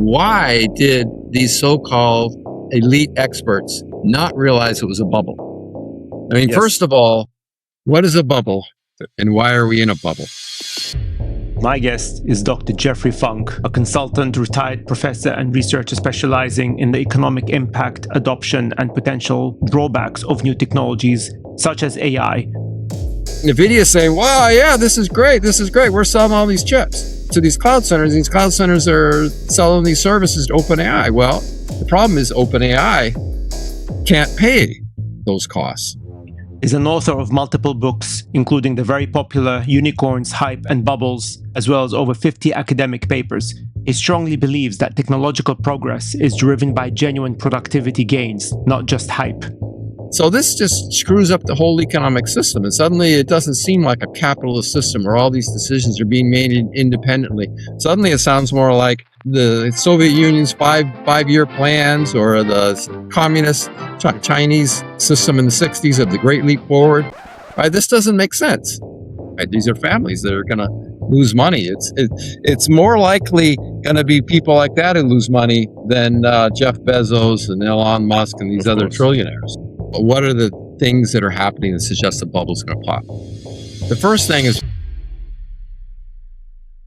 Why did these so-called elite experts not realize it was a bubble? I mean, First of all, what is a bubble and why are we in a bubble? My guest is Dr. Jeffrey Funk, a consultant, retired professor and researcher specializing in the economic impact, adoption, and potential drawbacks of new technologies such as AI. NVIDIA is saying, wow, yeah, this is great. We're selling all these chips to these cloud centers. These cloud centers are selling these services to OpenAI. Well, the problem is OpenAI can't pay those costs. Is an author of multiple books, including the very popular Unicorns, Hype, and Bubbles, as well as over 50 academic papers. He strongly believes that technological progress is driven by genuine productivity gains, not just hype. So this just screws up the whole economic system. And suddenly it doesn't seem like a capitalist system where all these decisions are being made independently. Suddenly it sounds more like the Soviet Union's five-year plans or the communist Chinese system in the 60s of the Great Leap Forward. Right? This doesn't make sense. Right? These are families that are going to lose money. It's more likely going to be people like that who lose money than Jeff Bezos and Elon Musk and these other trillionaires. But what are the things that are happening that suggest the bubble's going to pop? The first thing is,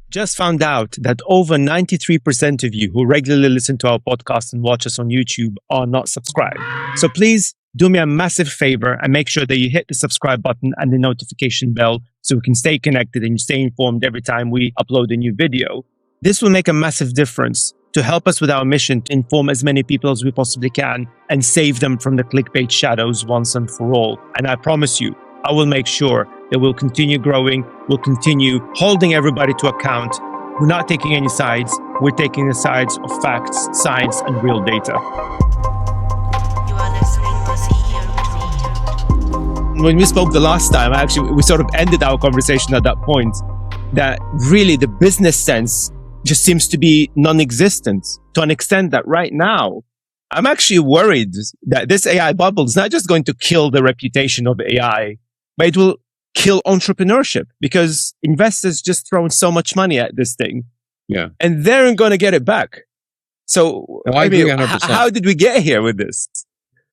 just found out that over 93% of you who regularly listen to our podcast and watch us on YouTube are not subscribed. So please do me a massive favor and make sure that you hit the subscribe button and the notification bell so we can stay connected and you stay informed every time we upload a new video. This will make a massive difference to help us with our mission to inform as many people as we possibly can and save them from the clickbait shadows once and for all. And I promise you, I will make sure that we'll continue growing, we'll continue holding everybody to account. We're not taking any sides, we're taking the sides of facts, science, and real data. You are listening to CEO. When we spoke the last time, we sort of ended our conversation at that point, that really the business sense just seems to be non-existent to an extent that right now, I'm actually worried that this AI bubble is not just going to kill the reputation of AI, but it will kill entrepreneurship because investors just throw so much money at this thing. Yeah. And they're going to get it back. So, I mean, how did we get here with this?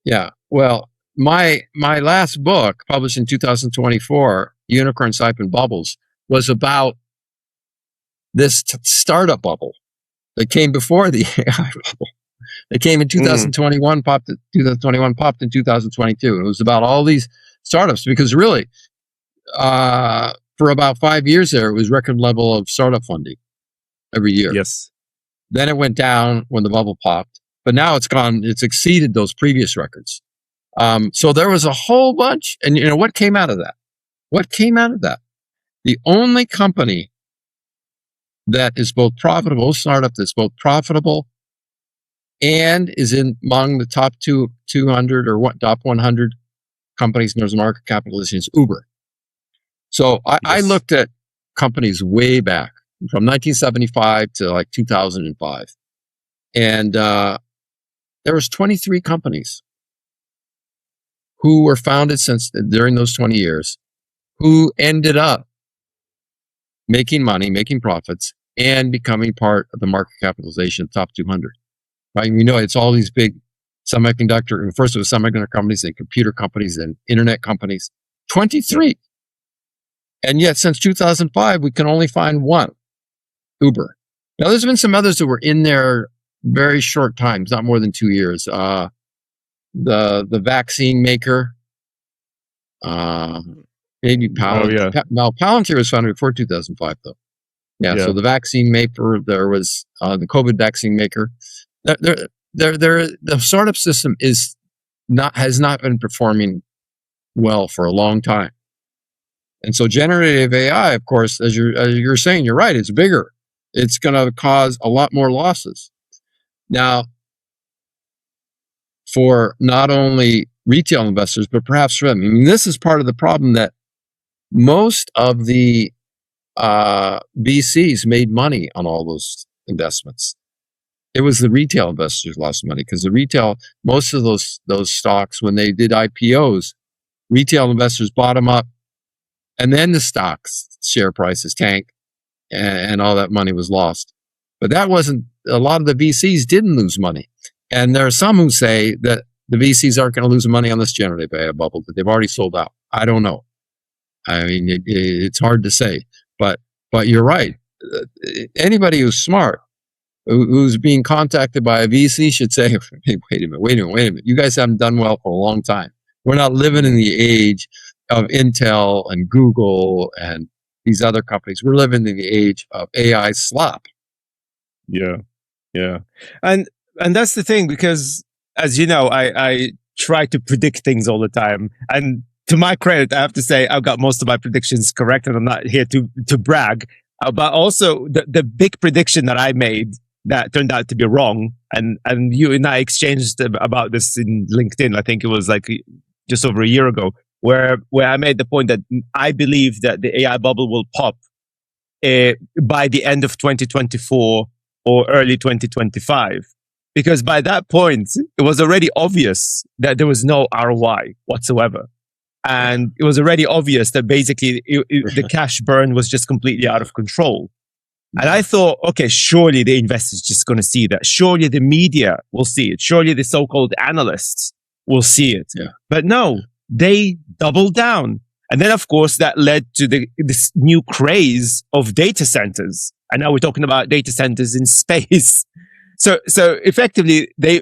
Yeah. Well, my last book, published in 2024, Unicorns, Hype, and Bubbles, was about this startup bubble that came before the AI bubble. It came in 2021, popped in 2022. It was about all these startups because really, for about 5 years there, it was record level of startup funding every year. Yes. Then it went down when the bubble popped, but now it's exceeded those previous records. So there was a whole bunch, and you know, what came out of that? The only company that is both profitable, startup that's both profitable and is among the top 200 or top 100 companies in terms of market capitalization is Uber. So I looked at companies way back from 1975 to like 2005. And there was 23 companies who were founded during those 20 years who ended up making money, making profits, and becoming part of the market capitalization of top 200. Right? We know it's all these big semiconductor, first it was semiconductor companies, then computer companies, then internet companies. 23. And yet since 2005, we can only find one, Uber. Now there's been some others that were in there very short times, not more than 2 years. The vaccine maker, maybe Palantir. Now Palantir was founded before 2005 though. Yeah. So the vaccine maker, there was the COVID vaccine maker. The startup system has not been performing well for a long time. And so generative AI, of course, as you're saying, you're right, it's bigger. It's going to cause a lot more losses. Now, for not only retail investors, but perhaps for them. I mean, this is part of the problem that most of the VCs made money on all those investments. It was the retail investors who lost money because most of those stocks, when they did IPOs, retail investors bought them up, and then the stocks share prices tanked, and all that money was lost. But that wasn't a lot of the VCs didn't lose money. And there are some who say that the VCs aren't going to lose money on this generative AI bubble, that they've already sold out. I don't know. I mean, it's hard to say, but you're right. Anybody who's smart, who's being contacted by a VC should say, hey, wait a minute. You guys haven't done well for a long time. We're not living in the age of Intel and Google and these other companies. We're living in the age of AI slop. Yeah. And that's the thing, because as you know, I try to predict things all the time. And to my credit, I have to say I've got most of my predictions correct, and I'm not here to brag. But also the big prediction that I made that turned out to be wrong. And you and I exchanged about this in LinkedIn. I think it was like just over a year ago, where I made the point that I believe that the AI bubble will pop by the end of 2024 or early 2025. Because by that point, it was already obvious that there was no ROI whatsoever. And it was already obvious that basically the cash burn was just completely out of control. And I thought, okay, surely the investors just going to see that. Surely the media will see it. Surely the so-called analysts will see it. Yeah. But no, they doubled down. And then, of course, that led to this new craze of data centers. And now we're talking about data centers in space. So effectively, they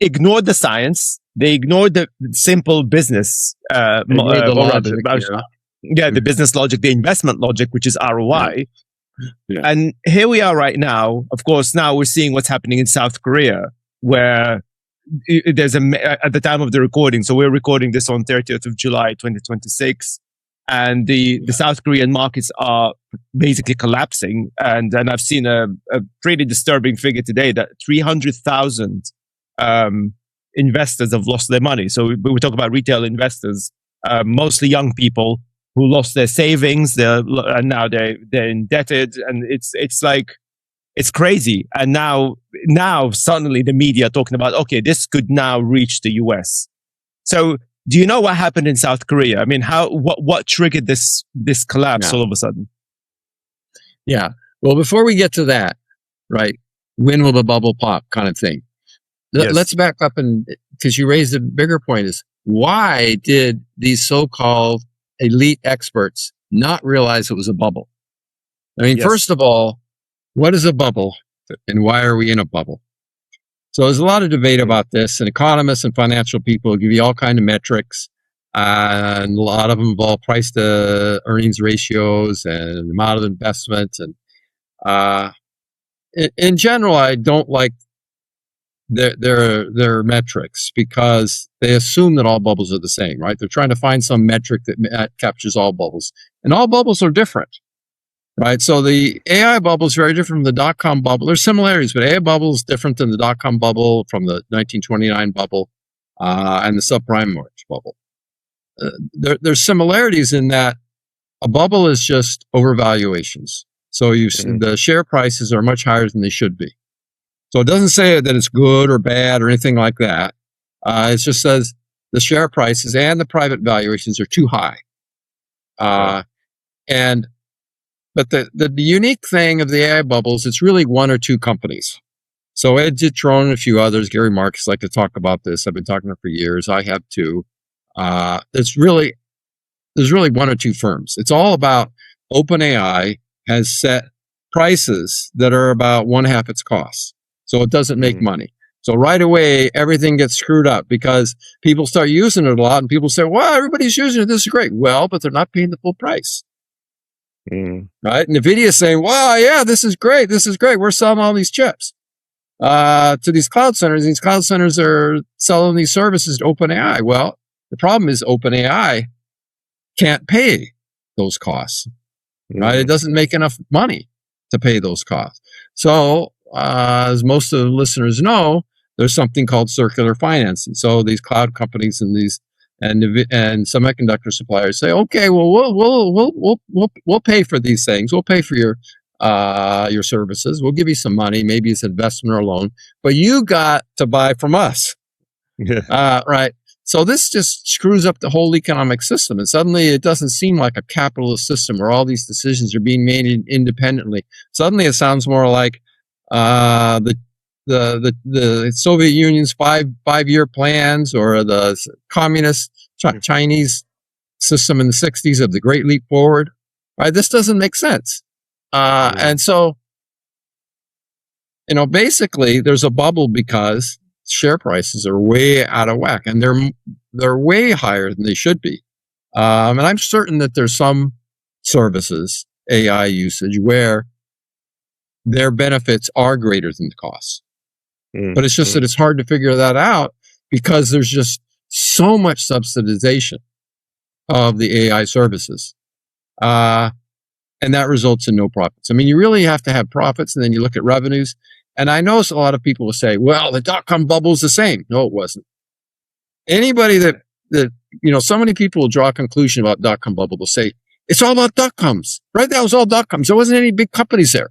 ignored the science. They ignored the simple business, the business logic, the investment logic, which is ROI. Yeah. And here we are right now. Of course, now we're seeing what's happening in South Korea, where there's at the time of the recording. So we're recording this on 30th of July, 2026. And the South Korean markets are basically collapsing. And I've seen a pretty disturbing figure today that 300,000 investors have lost their money. So we talk about retail investors, mostly young people who lost their savings. And now they're indebted, and it's like, it's crazy. And now suddenly the media are talking about, okay, this could now reach the US. So do you know what happened in South Korea? I mean, what triggered this collapse all of a sudden? Yeah. Well, before we get to that, right, when will the bubble pop kind of thing? Yes. Let's back up, and because you raised a bigger point, is why did these so-called elite experts not realize it was a bubble? I mean, first of all, what is a bubble and why are we in a bubble? So there's a lot of debate about this, and economists and financial people give you all kinds of metrics, and a lot of them involve price to earnings ratios and amount of investment. And in general, I don't like their metrics, because they assume that all bubbles are the same, right? They're trying to find some metric that captures all bubbles, and all bubbles are different, right? So the AI bubble is very different from the dot-com bubble. There's similarities, but AI bubble is different than the dot-com bubble, from the 1929 bubble, and the subprime mortgage bubble. There's similarities in that a bubble is just overvaluations. So the share prices are much higher than they should be. So it doesn't say that it's good or bad or anything like that. It just says the share prices and the private valuations are too high. But the unique thing of the AI bubbles, it's really one or two companies. So Ed Ditron and a few others, Gary Marcus like to talk about this. I've been talking for years. I have too. There's really one or two firms. It's all about OpenAI has set prices that are about 1/2 its cost. So it doesn't make money. So right away, everything gets screwed up because people start using it a lot, and people say, well, everybody's using it. This is great. Well, but they're not paying the full price. Right? And NVIDIA is saying, wow, yeah, this is great. This is great. We're selling all these chips to these cloud centers. These cloud centers are selling these services to OpenAI. Well, the problem is OpenAI can't pay those costs. Right? It doesn't make enough money to pay those costs. So, as most of the listeners know, there's something called circular financing. So these cloud companies and semiconductor suppliers say, okay, well, we'll pay for these things. We'll pay for your services. We'll give you some money. Maybe it's investment or a loan, but you got to buy from us. Right. So this just screws up the whole economic system. And suddenly it doesn't seem like a capitalist system where all these decisions are being made independently. Suddenly it sounds more like The Soviet Union's five-year plans, or the communist Chinese system in the 60s of the Great Leap Forward, right? This doesn't make sense. And so, basically there's a bubble because share prices are way out of whack, and they're way higher than they should be. And I'm certain that there's some services, AI usage, where their benefits are greater than the costs. But it's just that it's hard to figure that out because there's just so much subsidization of the AI services. And that results in no profits. I mean, you really have to have profits, and then you look at revenues. And I know a lot of people will say, well, the dot-com bubble is the same. No, it wasn't. Anybody that so many people will draw a conclusion about dot-com bubble. They'll say, it's all about dot-coms, right? That was all dot-coms. There wasn't any big companies there.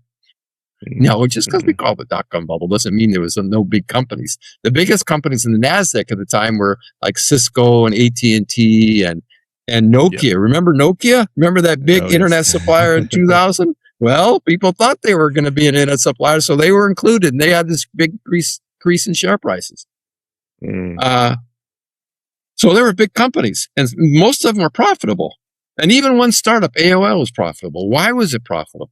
No, just because we call it the dot-com bubble doesn't mean there was no big companies. The biggest companies in the NASDAQ at the time were like Cisco and AT&T and Nokia. Yep. Remember Nokia? Remember that big internet supplier in 2000? Well, people thought they were going to be an internet supplier, so they were included, and they had this big increase in share prices. So they were big companies, and most of them were profitable. And even one startup, AOL, was profitable. Why was it profitable?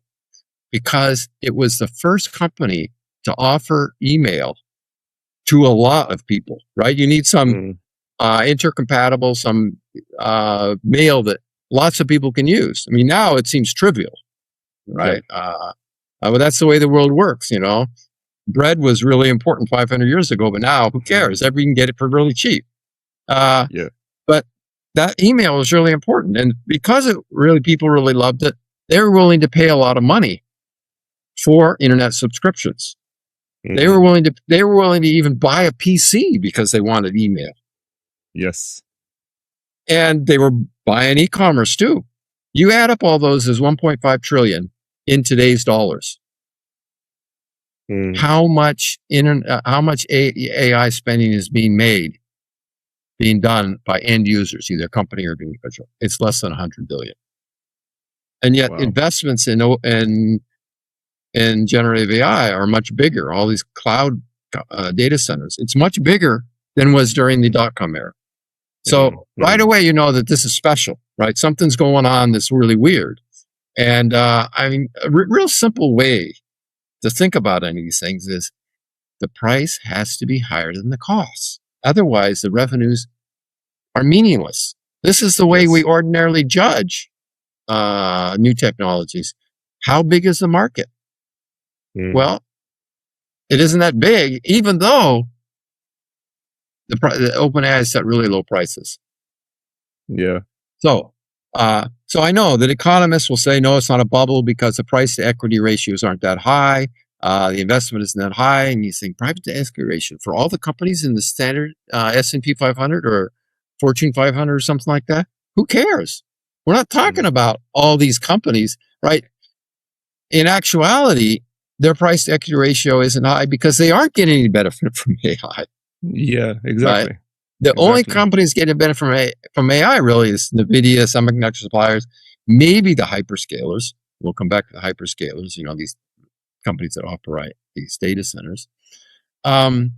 Because it was the first company to offer email to a lot of people, right? You need some intercompatible, some mail that lots of people can use. I mean, now it seems trivial, right? But that's the way the world works, Bread was really important 500 years ago, but now who cares? Everybody can get it for really cheap. But that email was really important. And because people really loved it, they were willing to pay a lot of money for internet subscriptions. They were willing to even buy a PC because they wanted email. Yes. And they were buying e-commerce too. You add up all those as 1.5 trillion in today's dollars. How much AI spending is being done by end users, either company or individual? It's less than 100 billion. And yet investments in generative AI are much bigger. All these cloud data centers, it's much bigger than was during the dot-com era. So right away, you know that this is special, right? Something's going on that's really weird. And I mean, a real simple way to think about any of these things is the price has to be higher than the costs. Otherwise, the revenues are meaningless. This is the way we ordinarily judge new technologies. How big is the market? Well, it isn't that big, even though the OpenAI set really low prices. So I know that economists will say, no, it's not a bubble because the price to equity ratios aren't that high. The investment isn't that high. And you think private to equity ratio for all the companies in the standard S&P 500 or Fortune 500 or something like that. Who cares? We're not talking about all these companies, right? In actuality, their price to equity ratio isn't high because they aren't getting any benefit from AI. Yeah, exactly. Right? The only companies getting benefit from AI really is NVIDIA, semiconductor suppliers, maybe the hyperscalers. We'll come back to the hyperscalers, these companies that operate these data centers. So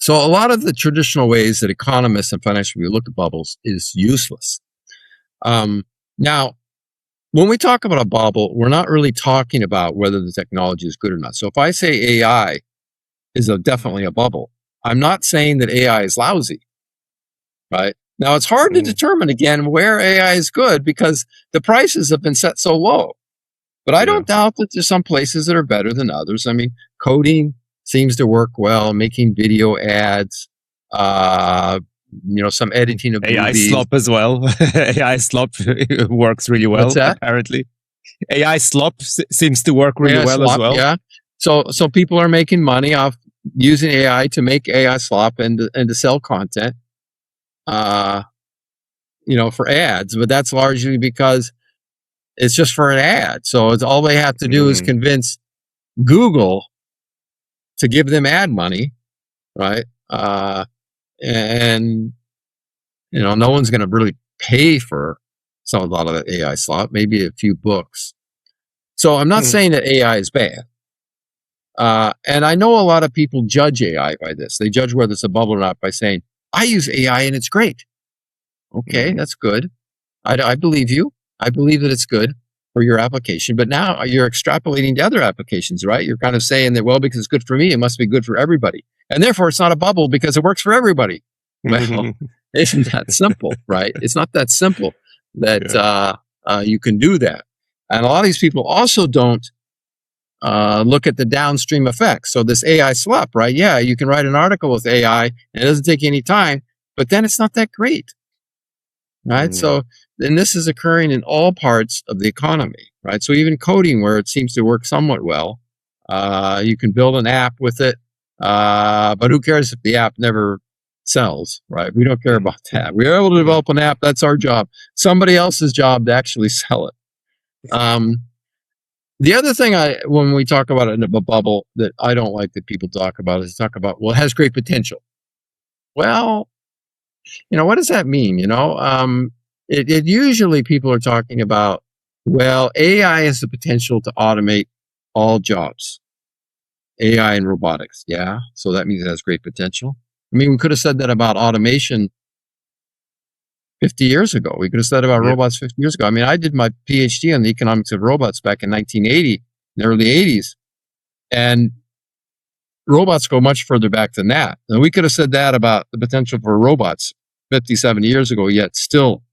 a lot of the traditional ways that economists and financial people look at bubbles is useless. Now, when we talk about a bubble, we're not really talking about whether the technology is good or not. So if I say AI is definitely a bubble, I'm not saying that AI is lousy, right? Now, it's hard to determine, again, where AI is good because the prices have been set so low. But I don't doubt that there's some places that are better than others. I mean, coding seems to work well, making video ads, some editing of AI movies. slop as well. AI slop works really well, apparently. AI slop seems to work really well as well. Yeah. So people are making money off using AI to make AI slop and to sell content, for ads. But that's largely because it's just for an ad. So it's all they have to do is convince Google to give them ad money, right? And no one's going to really pay for a lot of that AI slop, maybe a few books. So I'm not saying that AI is bad. And I know a lot of people judge AI by this. They judge whether it's a bubble or not by saying, I use AI and it's great. Okay, that's good. I believe you. I believe that it's good for your application. But now you're extrapolating to other applications, right? You're kind of saying that, well, because it's good for me, it must be good for everybody. And therefore, it's not a bubble because it works for everybody. Well, isn't that simple, right? It's not that simple that you can do that. And a lot of these people also don't look at the downstream effects. So this AI slop, right? Yeah, you can write an article with AI and it doesn't take any time, but then it's not that great, right? So then this is occurring in all parts of the economy, right? So even coding, where it seems to work somewhat well, you can build an app with it, but who cares if the app never sells, right? We don't care about that. We're able to develop an app. That's our job. Somebody else's job to actually sell it. The other thing when we talk about it in a bubble that I don't like that people talk about is talk about, well, it has great potential. Well, what does that mean? It usually people are talking about, well, AI has the potential to automate all jobs. AI and robotics. Yeah. So that means it has great potential. I mean, we could have said that about automation 50 years ago. We could have said about robots 50 years ago. I mean, I did my PhD on the economics of robots back in 1980, in the early 80s. And robots go much further back than that. And we could have said that about the potential for robots 50, 70 years ago, yet still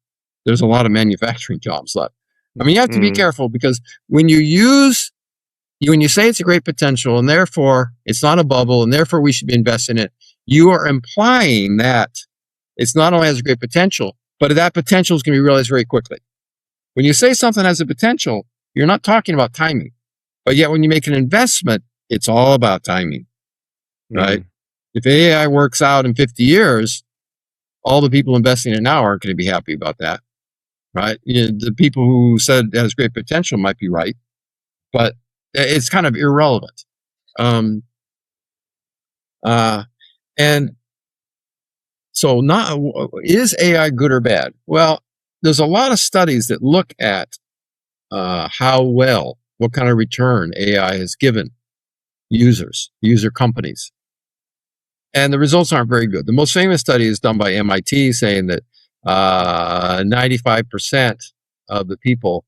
there's a lot of manufacturing jobs left. I mean, you have to be careful because when you say it's a great potential and therefore it's not a bubble and therefore we should be investing in it, you are implying that it's not only has a great potential, but that potential is going to be realized very quickly. When you say something has a potential, you're not talking about timing. But yet when you make an investment, it's all about timing, right? If AI works out in 50 years, all the people investing in it now aren't going to be happy about that, right? The people who said it has great potential might be right, but it's kind of irrelevant. And so is AI good or bad? Well, there's a lot of studies that look at what kind of return AI has given user companies. And the results aren't very good. The most famous study is done by MIT saying that 95% of the people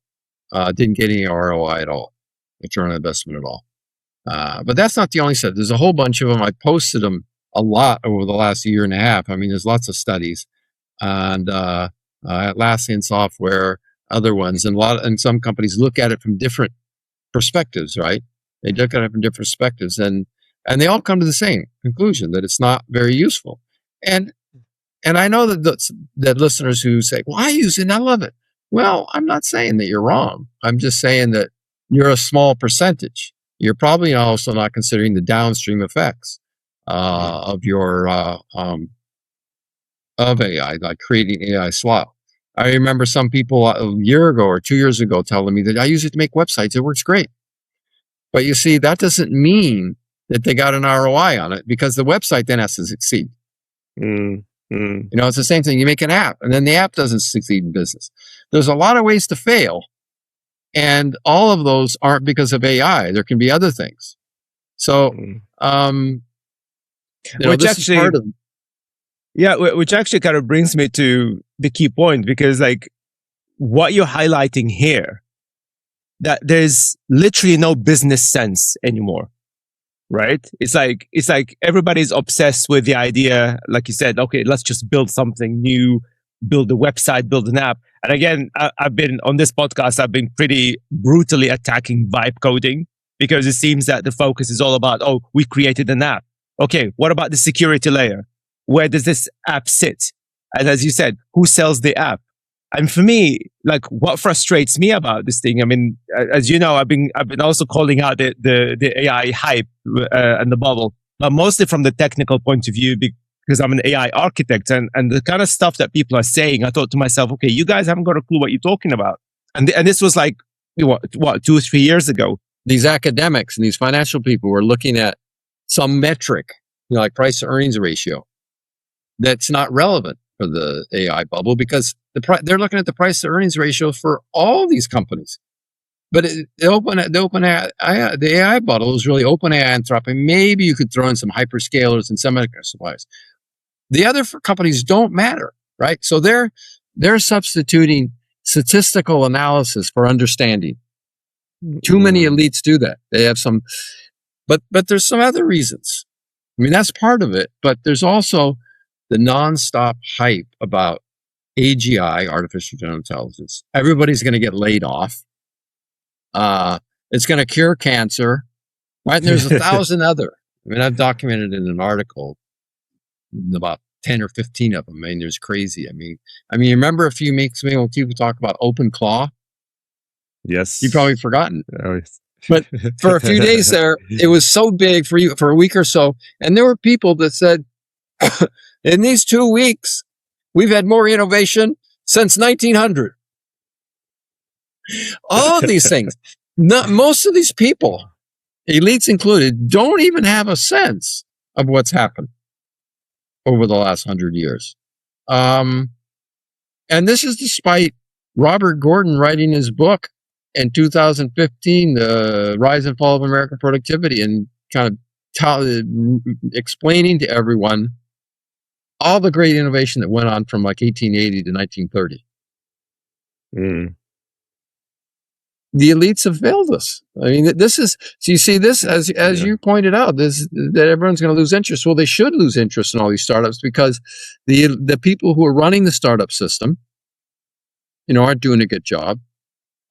didn't get any ROI at all, return on investment at all. But that's not the only study. There's a whole bunch of them. I posted them a lot over the last year and a half. I mean, there's lots of studies and Atlassian software, other ones, and some companies look at it from different perspectives, right? They look at it from different perspectives and they all come to the same conclusion that it's not very useful. And I know that listeners who say, well, I use it and I love it. Well, I'm not saying that you're wrong. I'm just saying that you're a small percentage. You're probably also not considering the downstream effects of your of AI, like creating AI slop. I remember some people a year ago or 2 years ago telling me that I use it to make websites. It works great. But you see, that doesn't mean that they got an ROI on it because the website then has to succeed. It's the same thing. You make an app and then the app doesn't succeed in business. There's a lot of ways to fail. And all of those aren't because of AI. There can be other things. So, which actually kind of brings me to the key point, because like what you're highlighting here, that there's literally no business sense anymore, right? It's like everybody's obsessed with the idea, like you said, okay, let's just build something new, build a website, build an app. And again, I've been on this podcast, I've been pretty brutally attacking vibe coding because it seems that the focus is all about, oh, we created an app. Okay, what about the security layer? Where does this app sit? And as you said, who sells the app? And for me, like what frustrates me about this thing, I mean, as you know, I've been also calling out the AI hype and the bubble, but mostly from the technical point of view, because I'm an AI architect and the kind of stuff that people are saying, I thought to myself, okay, you guys haven't got a clue what you're talking about. And this was like, what, 2 or 3 years ago. These academics and these financial people were looking at some metric, like price to earnings ratio, that's not relevant for the AI bubble because they're looking at the price to earnings ratio for all these companies. But the AI bottle is really OpenAI, Anthropic. Maybe you could throw in some hyperscalers and semiconductor suppliers. The other companies don't matter, right? So they're substituting statistical analysis for understanding. Too many elites do that. They have some, but there's some other reasons. I mean, that's part of it, but there's also the nonstop hype about AGI, artificial general intelligence. Everybody's going to get laid off. It's going to cure cancer, right? And there's 1,000 other. I mean, I've documented in an article about 10 or 15 of them. I mean, there's crazy. I mean, you remember a few weeks ago when people talk about open claw? Yes. You've probably forgotten. Oh, yes. But for a few days there, it was so big for a week or so. And there were people that said, in these 2 weeks, we've had more innovation since 1900. All of these things. Most of these people, elites included, don't even have a sense of what's happened over the last 100 years. And this is despite Robert Gordon writing his book in 2015, The Rise and Fall of American Productivity, and kind of explaining to everyone all the great innovation that went on from like 1880 to 1930. The elites have failed us. I mean, this is, so you see this, as you pointed out, that everyone's going to lose interest. Well, they should lose interest in all these startups because the people who are running the startup system, aren't doing a good job,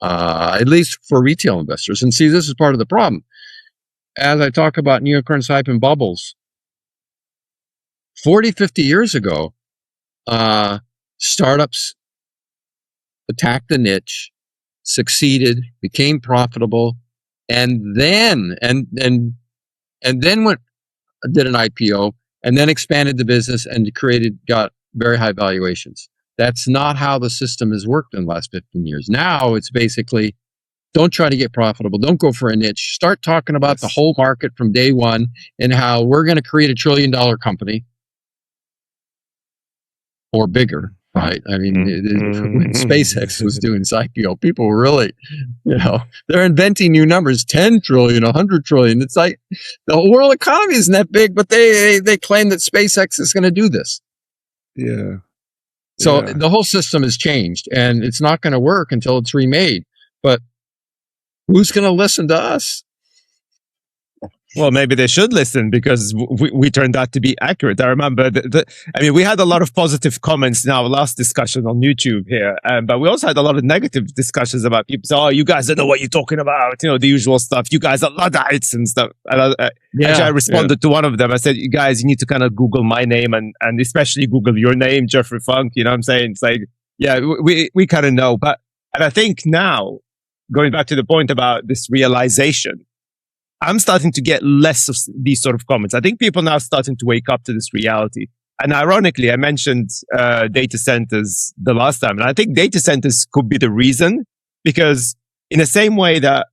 at least for retail investors. And see, this is part of the problem. As I talk about unicorns, hype, and bubbles, 40, 50 years ago, startups attacked the niche, succeeded, became profitable, and then did an IPO, and then expanded the business and got very high valuations. That's not how the system has worked in the last 15 years. Now it's basically, don't try to get profitable. Don't go for a niche. Start talking about the whole market from day one and how we're going to create $1 trillion company or bigger. Right. I mean, when SpaceX was doing its IPO, people were really, they're inventing new numbers, 10 trillion, 100 trillion. It's like the world economy isn't that big, but they claim that SpaceX is going to do this. Yeah. So the whole system has changed and it's not going to work until it's remade. But who's going to listen to us? Well, maybe they should listen because we turned out to be accurate. I remember we had a lot of positive comments in our last discussion on YouTube here, but we also had a lot of negative discussions about people saying, "Oh, you guys don't know what you're talking about," the usual stuff. You guys are Luddites and stuff. And actually, I responded to one of them. I said, "You guys, you need to kind of Google my name and especially Google your name, Jeffrey Funk." You know what I'm saying? It's like, yeah, we kind of know. And I think now, going back to the point about this realization, I'm starting to get less of these sort of comments. I think people are now starting to wake up to this reality. And ironically, I mentioned data centers the last time. And I think data centers could be the reason, because in the same way that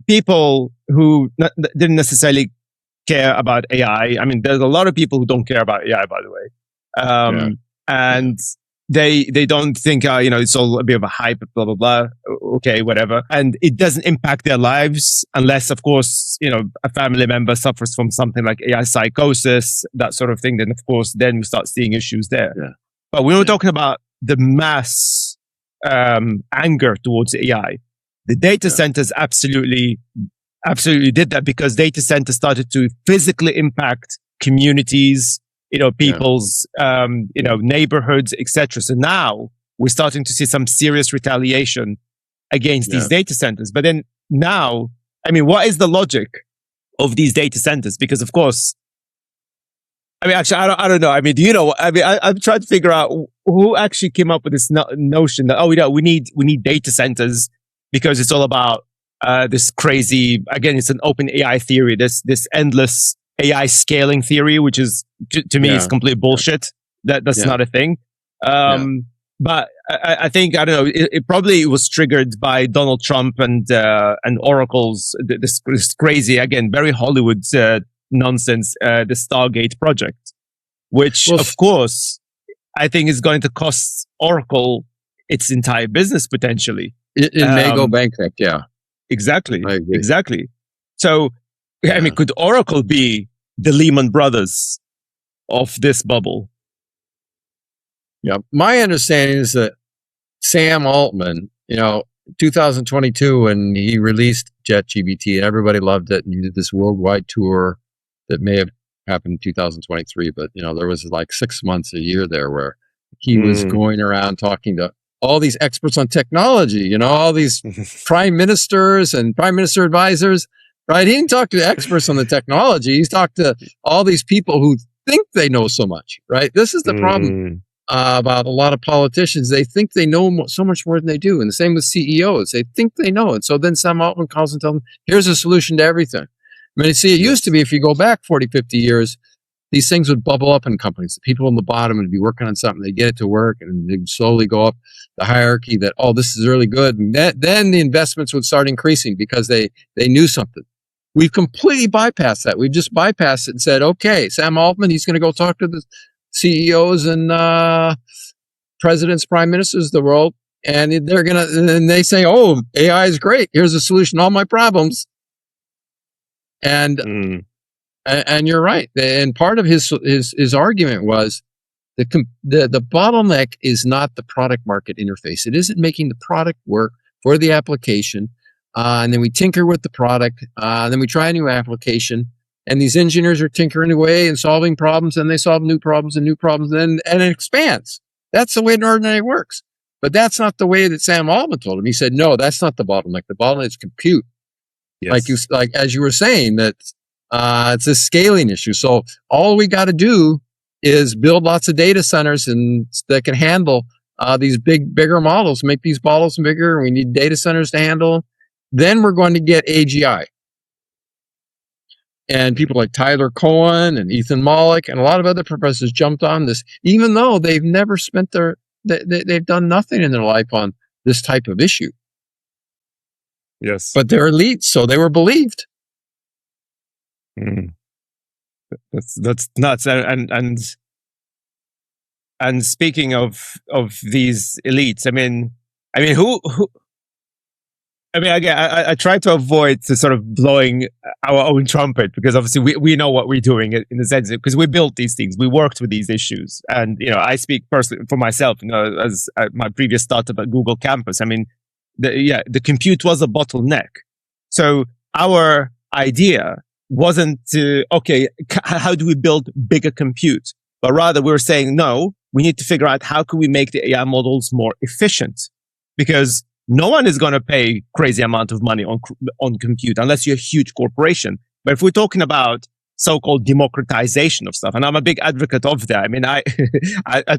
people who didn't necessarily care about AI, I mean, there's a lot of people who don't care about AI, by the way. And they don't think, it's all a bit of a hype, blah, blah, blah. Okay, whatever. And it doesn't impact their lives unless, of course, a family member suffers from something like AI psychosis, that sort of thing. Then, of course, then we start seeing issues there. Yeah. But we were talking about the mass anger towards AI. The data centers absolutely did that, because data centers started to physically impact communities, people's, neighborhoods, etc. So now we're starting to see some serious retaliation against these data centers. But then now, I mean, what is the logic of these data centers? Because of course, I mean, actually, I don't know. I mean, do you know? I mean, I'm trying to figure out who actually came up with this notion that, we need data centers because it's all about this crazy, again, it's an open AI theory, this endless AI scaling theory, which is to me is complete bullshit. That's not a thing. But I think, I don't know, it probably was triggered by Donald Trump and Oracle's this crazy, again, very Hollywood nonsense, the Stargate project, which of course I think is going to cost Oracle its entire business potentially. It may go bankrupt. Yeah. Exactly. I agree. Exactly. So, I mean, could Oracle be the Lehman Brothers of this bubble? Yeah. My understanding is that Sam Altman, 2022, when he released ChatGPT, and everybody loved it, and he did this worldwide tour that may have happened in 2023, but there was like 6 months, a year there where he was going around talking to all these experts on technology, all these prime ministers and prime minister advisors, right? He didn't talk to experts on the technology. He's talked to all these people who think they know so much, right? This is the problem about a lot of politicians. They think they know so much more than they do. And the same with CEOs. They think they know it. So then Sam Altman calls and tells them, here's a solution to everything. I mean, see, it used to be, if you go back 40, 50 years, these things would bubble up in companies. The people on the bottom would be working on something. They'd get it to work, and they'd slowly go up the hierarchy that, oh, this is really good. And then the investments would start increasing because they knew something. We've completely bypassed that. We've just bypassed it and said, okay, Sam Altman, he's going to go talk to the CEOs and presidents, prime ministers of the world, and and they say, oh, AI is great. Here's a solution to all my problems. And you're right. And part of his argument was the bottleneck is not the product market interface. It isn't making the product work for the application. And then we tinker with the product. Then we try a new application. And these engineers are tinkering away and solving problems, and they solve new problems, and and it expands. That's the way an ordinary works. But that's not the way that Sam Altman told him. He said, no, that's not the bottleneck. The bottleneck is compute. Yes. As you were saying, that it's a scaling issue. So all we got to do is build lots of data centers that can handle these bigger models, make these models bigger. We need data centers to handle. Then we're going to get AGI. And people like Tyler Cohen and Ethan Mollick and a lot of other professors jumped on this, even though they've never spent they've done nothing in their life on this type of issue. Yes. But they're elites, so they were believed. That's nuts. And speaking of these elites, I mean, who again, I try to avoid to sort of blowing our own trumpet, because obviously we know what we're doing in the sense, because we built these things, we worked with these issues, and I speak personally for myself. As my previous startup at Google Campus, I mean, the compute was a bottleneck. So our idea wasn't to how do we build bigger compute, but rather we were saying, no, we need to figure out how can we make the AI models more efficient, because no one is going to pay crazy amount of money on compute unless you're a huge corporation. But if we're talking about so-called democratization of stuff, and I'm a big advocate of that. I mean, I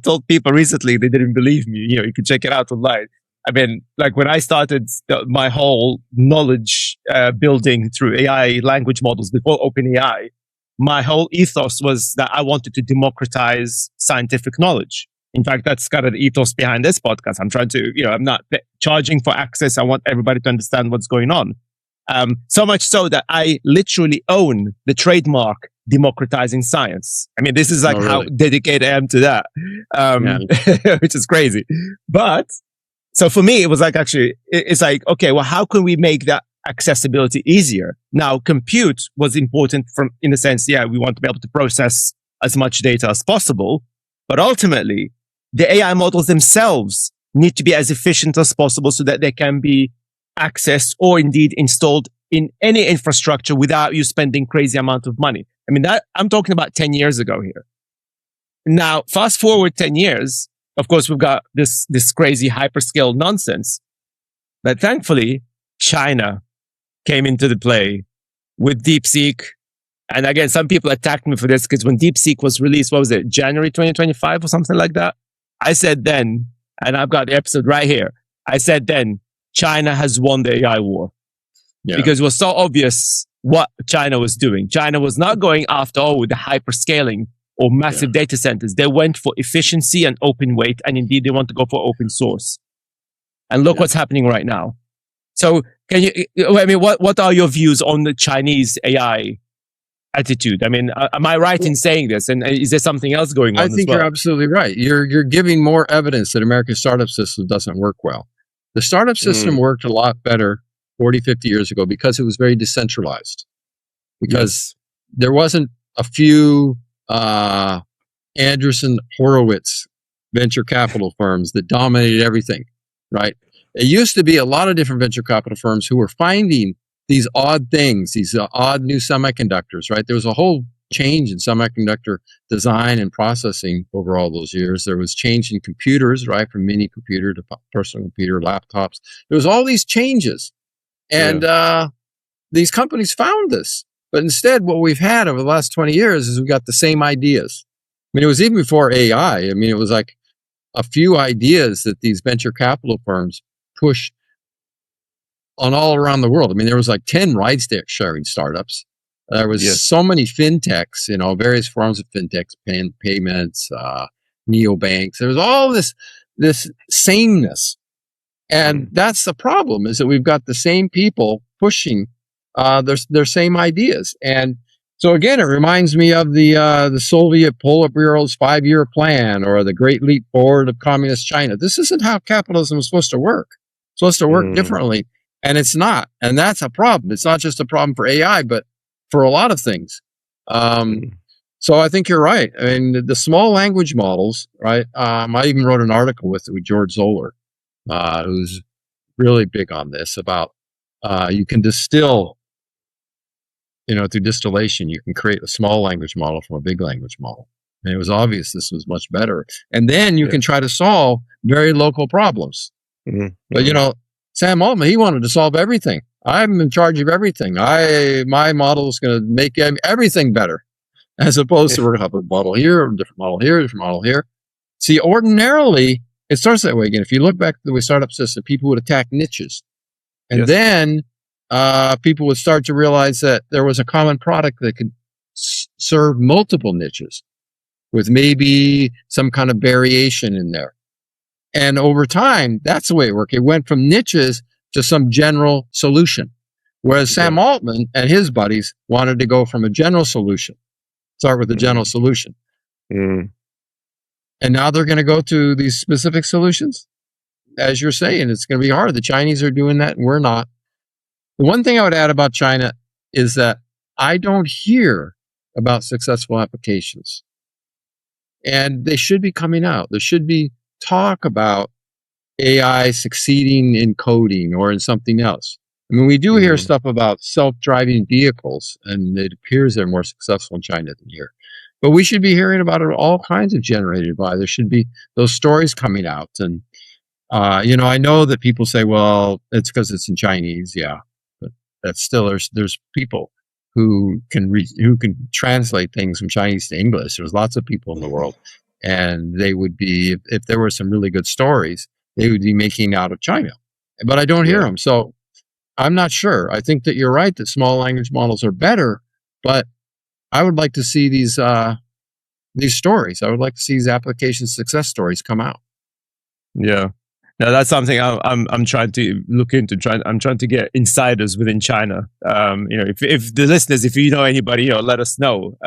told people recently, they didn't believe me. You can check it out online. I mean, like when I started my whole knowledge building through AI language models before OpenAI, my whole ethos was that I wanted to democratize scientific knowledge. In fact, that's kind of the ethos behind this podcast. I'm trying to, I'm not charging for access. I want everybody to understand what's going on. So much so that I literally own the trademark democratizing science. I mean, this is like how dedicated I am to that, which is crazy. But so for me, it was like, actually, it's like, okay, well, how can we make that accessibility easier? Now, compute was important in the sense, we want to be able to process as much data as possible. But ultimately, the AI models themselves need to be as efficient as possible so that they can be accessed or indeed installed in any infrastructure without you spending crazy amount of money. I mean, that I'm talking about 10 years ago here. Now, fast forward 10 years, of course, we've got this crazy hyperscale nonsense. But thankfully, China came into the play with DeepSeek. And again, some people attacked me for this because when DeepSeek was released, what was it, January 2025 or something like that? I said then, and I've got the episode right here, I said then, China has won the AI war. Yeah. Because it was so obvious what China was doing. China was not going after the hyperscaling or massive data centers. They went for efficiency and open weight, and indeed they want to go for open source. And look what's happening right now. So what are your views on the Chinese AI attitude? I mean, am I right in saying this? And is there something else going on? I think you're absolutely right. You're giving more evidence that America's startup system doesn't work well. The startup system worked a lot better 40, 50 years ago because it was very decentralized. Because there wasn't a few Andreessen Horowitz venture capital firms that dominated everything, right? It used to be a lot of different venture capital firms who were finding these odd things, these odd new semiconductors, right? There was a whole change in semiconductor design and processing over all those years. There was change in computers, right? From mini computer to personal computer, laptops. There was all these changes. And these companies found this. But instead, what we've had over the last 20 years is we've got the same ideas. I mean, it was even before AI. I mean, it was like a few ideas that these venture capital firms pushed on all around the world. I mean, there was like 10 ride-sharing startups. There was so many fintechs, various forms of fintechs, payments, neobanks. There was all this sameness. And that's the problem, is that we've got the same people pushing their same ideas. And so again, it reminds me of the Soviet Politburo's 5-year plan or the Great Leap Forward of Communist China. This isn't how capitalism is supposed to work. It's supposed to work differently, and it's not. And that's a problem. It's not just a problem for AI, but for a lot of things. So I think you're right. I mean, the small language models, right? I even wrote an article with George Zoller, who's really big on this, about you can distill, through distillation, you can create a small language model from a big language model. And it was obvious this was much better. And then you can try to solve very local problems. But, Sam Altman, he wanted to solve everything. I'm in charge of everything. My model is going to make everything better, as opposed to we're going to have a model here, a different model here, a different model here. See, ordinarily, it starts that way again. If you look back to the way startup system, people would attack niches. And then people would start to realize that there was a common product that could serve multiple niches with maybe some kind of variation in there. And over time, that's the way it worked. It went from niches to some general solution. Whereas Sam Altman and his buddies wanted to go from a general solution, start with a general solution. And now they're going to go to these specific solutions. As you're saying, it's going to be hard. The Chinese are doing that and we're not. The one thing I would add about China is that I don't hear about successful applications. And they should be coming out. There should be talk about AI succeeding in coding or in something else. I mean, we do hear stuff about self-driving vehicles, and it appears they're more successful in China than here. But we should be hearing about it, all kinds of generated by. There should be those stories coming out. And, I know that people say, well, it's because it's in Chinese. Yeah. But that's still, there's people who can translate things from Chinese to English. There's lots of people in the world. And they would be, if there were some really good stories, they would be making out of China. But I don't hear them. So I'm not sure. I think that you're right that small language models are better, but I would like to see these stories. I would like to see these application success stories come out. Yeah. No, that's something I'm trying to look into. I'm trying to get insiders within China. If the listeners, if you know anybody, let us know.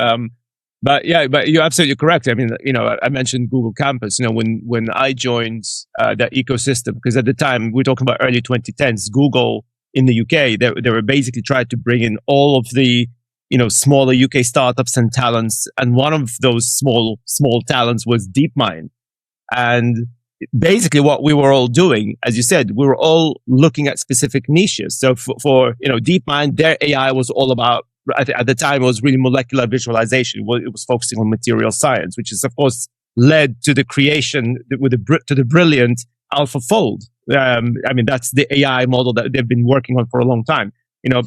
But you're absolutely correct. I mean, I mentioned Google Campus. When I joined that ecosystem, because at the time we're talking about early 2010s, Google in the UK, they were basically trying to bring in all of the smaller UK startups and talents, and one of those small talents was DeepMind. And basically, what we were all doing, as you said, we were all looking at specific niches. So for DeepMind, their AI was all about, at the time, it was really molecular visualization. It was focusing on material science, which is, of course, led to the creation to the brilliant AlphaFold. That's the AI model that they've been working on for a long time.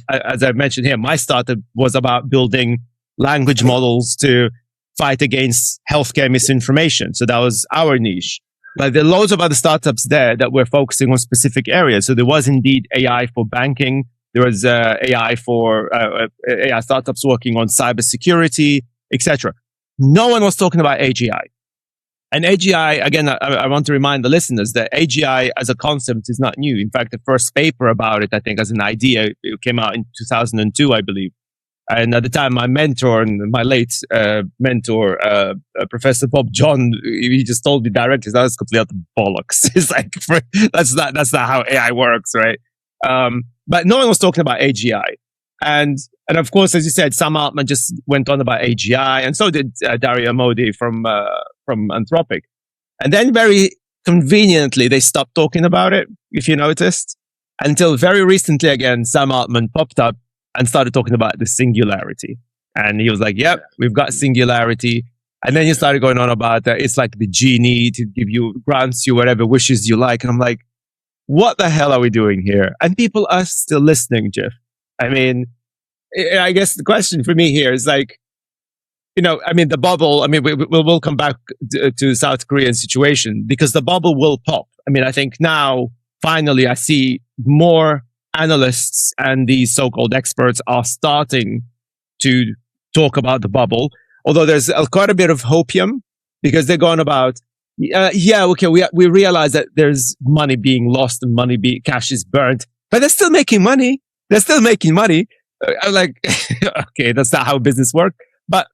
As I mentioned here, my startup was about building language models to fight against healthcare misinformation. So that was our niche. But there are loads of other startups there that were focusing on specific areas. So there was indeed AI for banking. There was AI for AI startups working on cybersecurity, etc. No one was talking about AGI. And AGI, again, I want to remind the listeners that AGI as a concept is not new. In fact, the first paper about it, I think, as an idea, it came out in 2002, I believe. And at the time, my mentor and my late mentor, Professor Bob John, he just told me directly, that was complete bollocks. It's like, that's not how AI works, right? but no one was talking about AGI. And of course, as you said, Sam Altman just went on about AGI, and so did Dario Modi from Anthropic. And then very conveniently, they stopped talking about it, if you noticed, until very recently again, Sam Altman popped up and started talking about the singularity. And he was like, yep, we've got singularity. And then he started going on about that. It's like the genie to grants you whatever wishes you like. And I'm like, what the hell are we doing here? And people are still listening, Jeff. I mean, I guess the question for me here is like, the bubble, we'll come back to South Korean situation because the bubble will pop. I think now, finally, I see more analysts and these so-called experts are starting to talk about the bubble. Although there's quite a bit of hopium because they're going about, we realize that there's money being lost and cash is burnt, but they're still making money. I'm like, okay, that's not how business works. But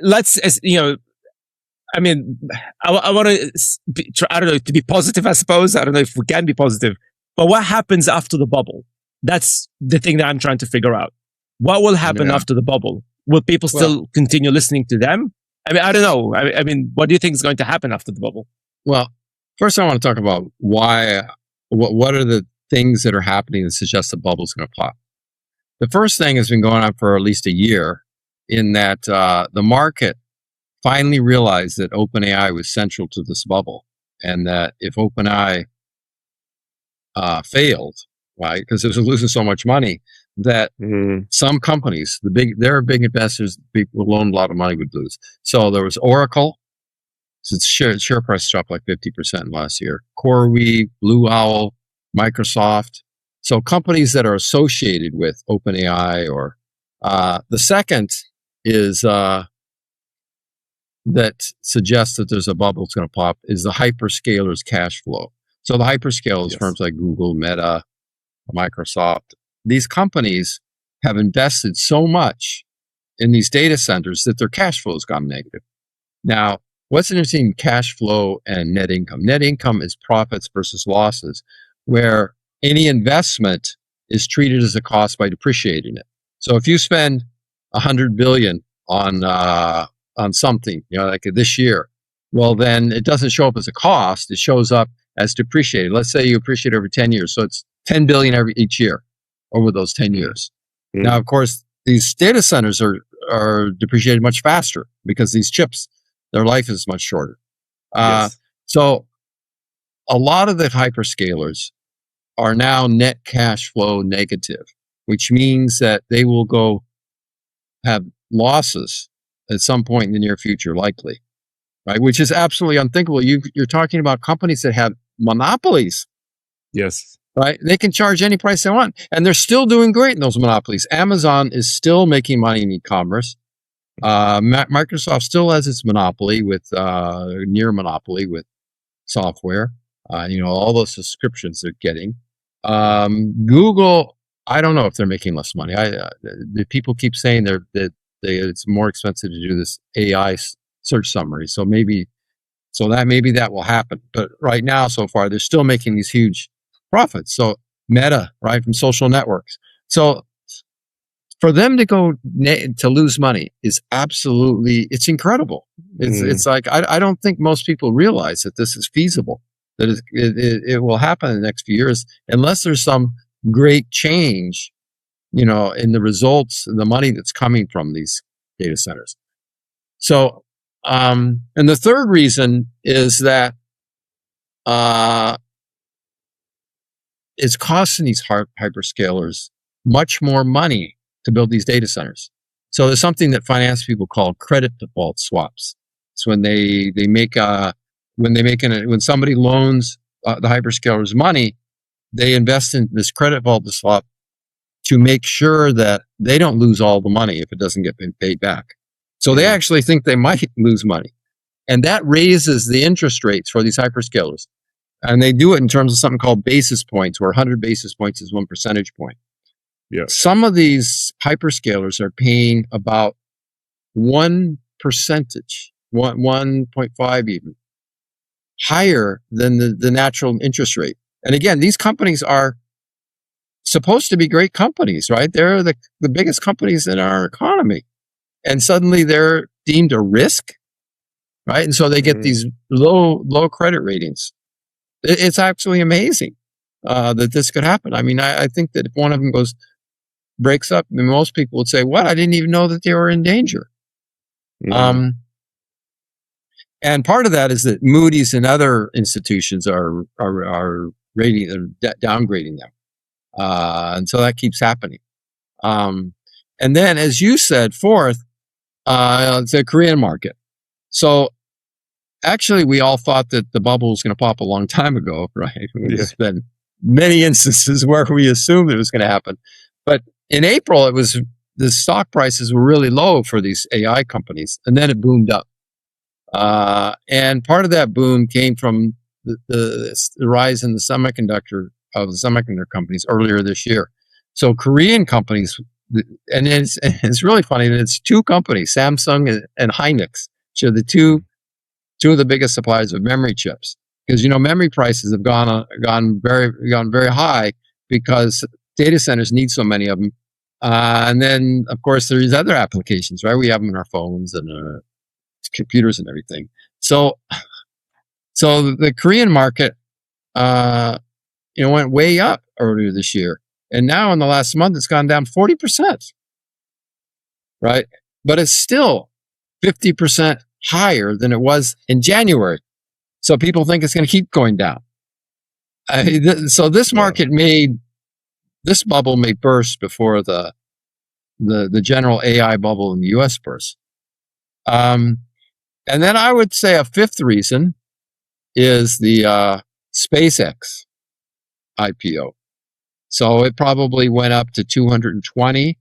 let's, I want to be positive, I suppose. I don't know if we can be positive, but what happens after the bubble? That's the thing that I'm trying to figure out. What will happen after the bubble? Will people still continue listening to them? I don't know. What do you think is going to happen after the bubble? Well, first I want to talk about what are the things that are happening that suggest the bubble's going to pop. The first thing has been going on for at least a year in that the market finally realized that OpenAI was central to this bubble and that if OpenAI failed, right, because it was losing so much money, that some companies, there are big investors, people who loaned a lot of money would lose. So there was Oracle, so its share price dropped like 50% last year. CoreWeave, Blue Owl, Microsoft. So companies that are associated with OpenAI or the second is that suggests that there's a bubble that's going to pop is the hyperscalers cash flow. So the hyperscalers, firms like Google, Meta, Microsoft, these companies have invested so much in these data centers that their cash flow has gone negative. Now, what's interesting, cash flow and net income. Net income is profits versus losses, where any investment is treated as a cost by depreciating it. So if you spend $100 billion on something, like this year, well, then it doesn't show up as a cost. It shows up as depreciated. Let's say you appreciate over 10 years. So it's 10 billion each year over those 10 years. Now, of course, these data centers are depreciated much faster because these chips, their life is much shorter. So a lot of the hyperscalers are now net cash flow negative, which means that they will go have losses at some point in the near future, likely, right? Which is absolutely unthinkable. You're talking about companies that have monopolies. Yes. Right? They can charge any price they want. And they're still doing great in those monopolies. Amazon is still making money in e-commerce. Microsoft still has its monopoly with near monopoly with software. All those subscriptions they're getting. Google, I don't know if they're making less money. The people keep saying it's more expensive to do this AI search summary. So maybe that will happen. But right now, so far, they're still making these huge profits. So Meta, right, from social networks. So for them to go to lose money is absolutely, it's incredible. It's like, I don't think most people realize that this is feasible, that it will happen in the next few years, unless there's some great change, in the results and the money that's coming from these data centers. So, and the third reason is that it's costing these hyperscalers much more money to build these data centers. So there's something that finance people call credit default swaps. It's when when somebody loans the hyperscalers money, they invest in this credit default swap to make sure that they don't lose all the money if it doesn't get paid back. So they actually think they might lose money. And that raises the interest rates for these hyperscalers. And they do it in terms of something called basis points, where 100 basis points is 1 percentage point. Yeah. Some of these hyperscalers are paying about 1%, 1.5 even, higher than the natural interest rate. And again, these companies are supposed to be great companies, right? They're the biggest companies in our economy. And suddenly they're deemed a risk, right? And so they get these low credit ratings. It's absolutely amazing that this could happen. I mean, I think that if one of them breaks up, I mean, most people would say, "What? I didn't even know that they were in danger." And part of that is that Moody's and other institutions are rating or downgrading them, and so that keeps happening. And then, as you said, fourth, the Korean market. So actually, we all thought that the bubble was going to pop a long time ago, right? There's been many instances where we assumed it was going to happen. But in April, the stock prices were really low for these AI companies, and then it boomed up. And part of that boom came from the rise in the semiconductor companies earlier this year. So Korean companies, and it's really funny that it's two companies, Samsung and Hynix, which are the two of the biggest suppliers of memory chips. Because memory prices have gone very high because data centers need so many of them. And then of course there's other applications, right? We have them in our phones and computers and everything. So the Korean market, went way up earlier this year, and now in the last month it's gone down 40%, right? But it's still 50% higher than it was in January. So people think it's going to keep going down. So this market this bubble may burst before the general AI bubble in the US burst. And then I would say a fifth reason is the SpaceX IPO. So it probably went up to 220.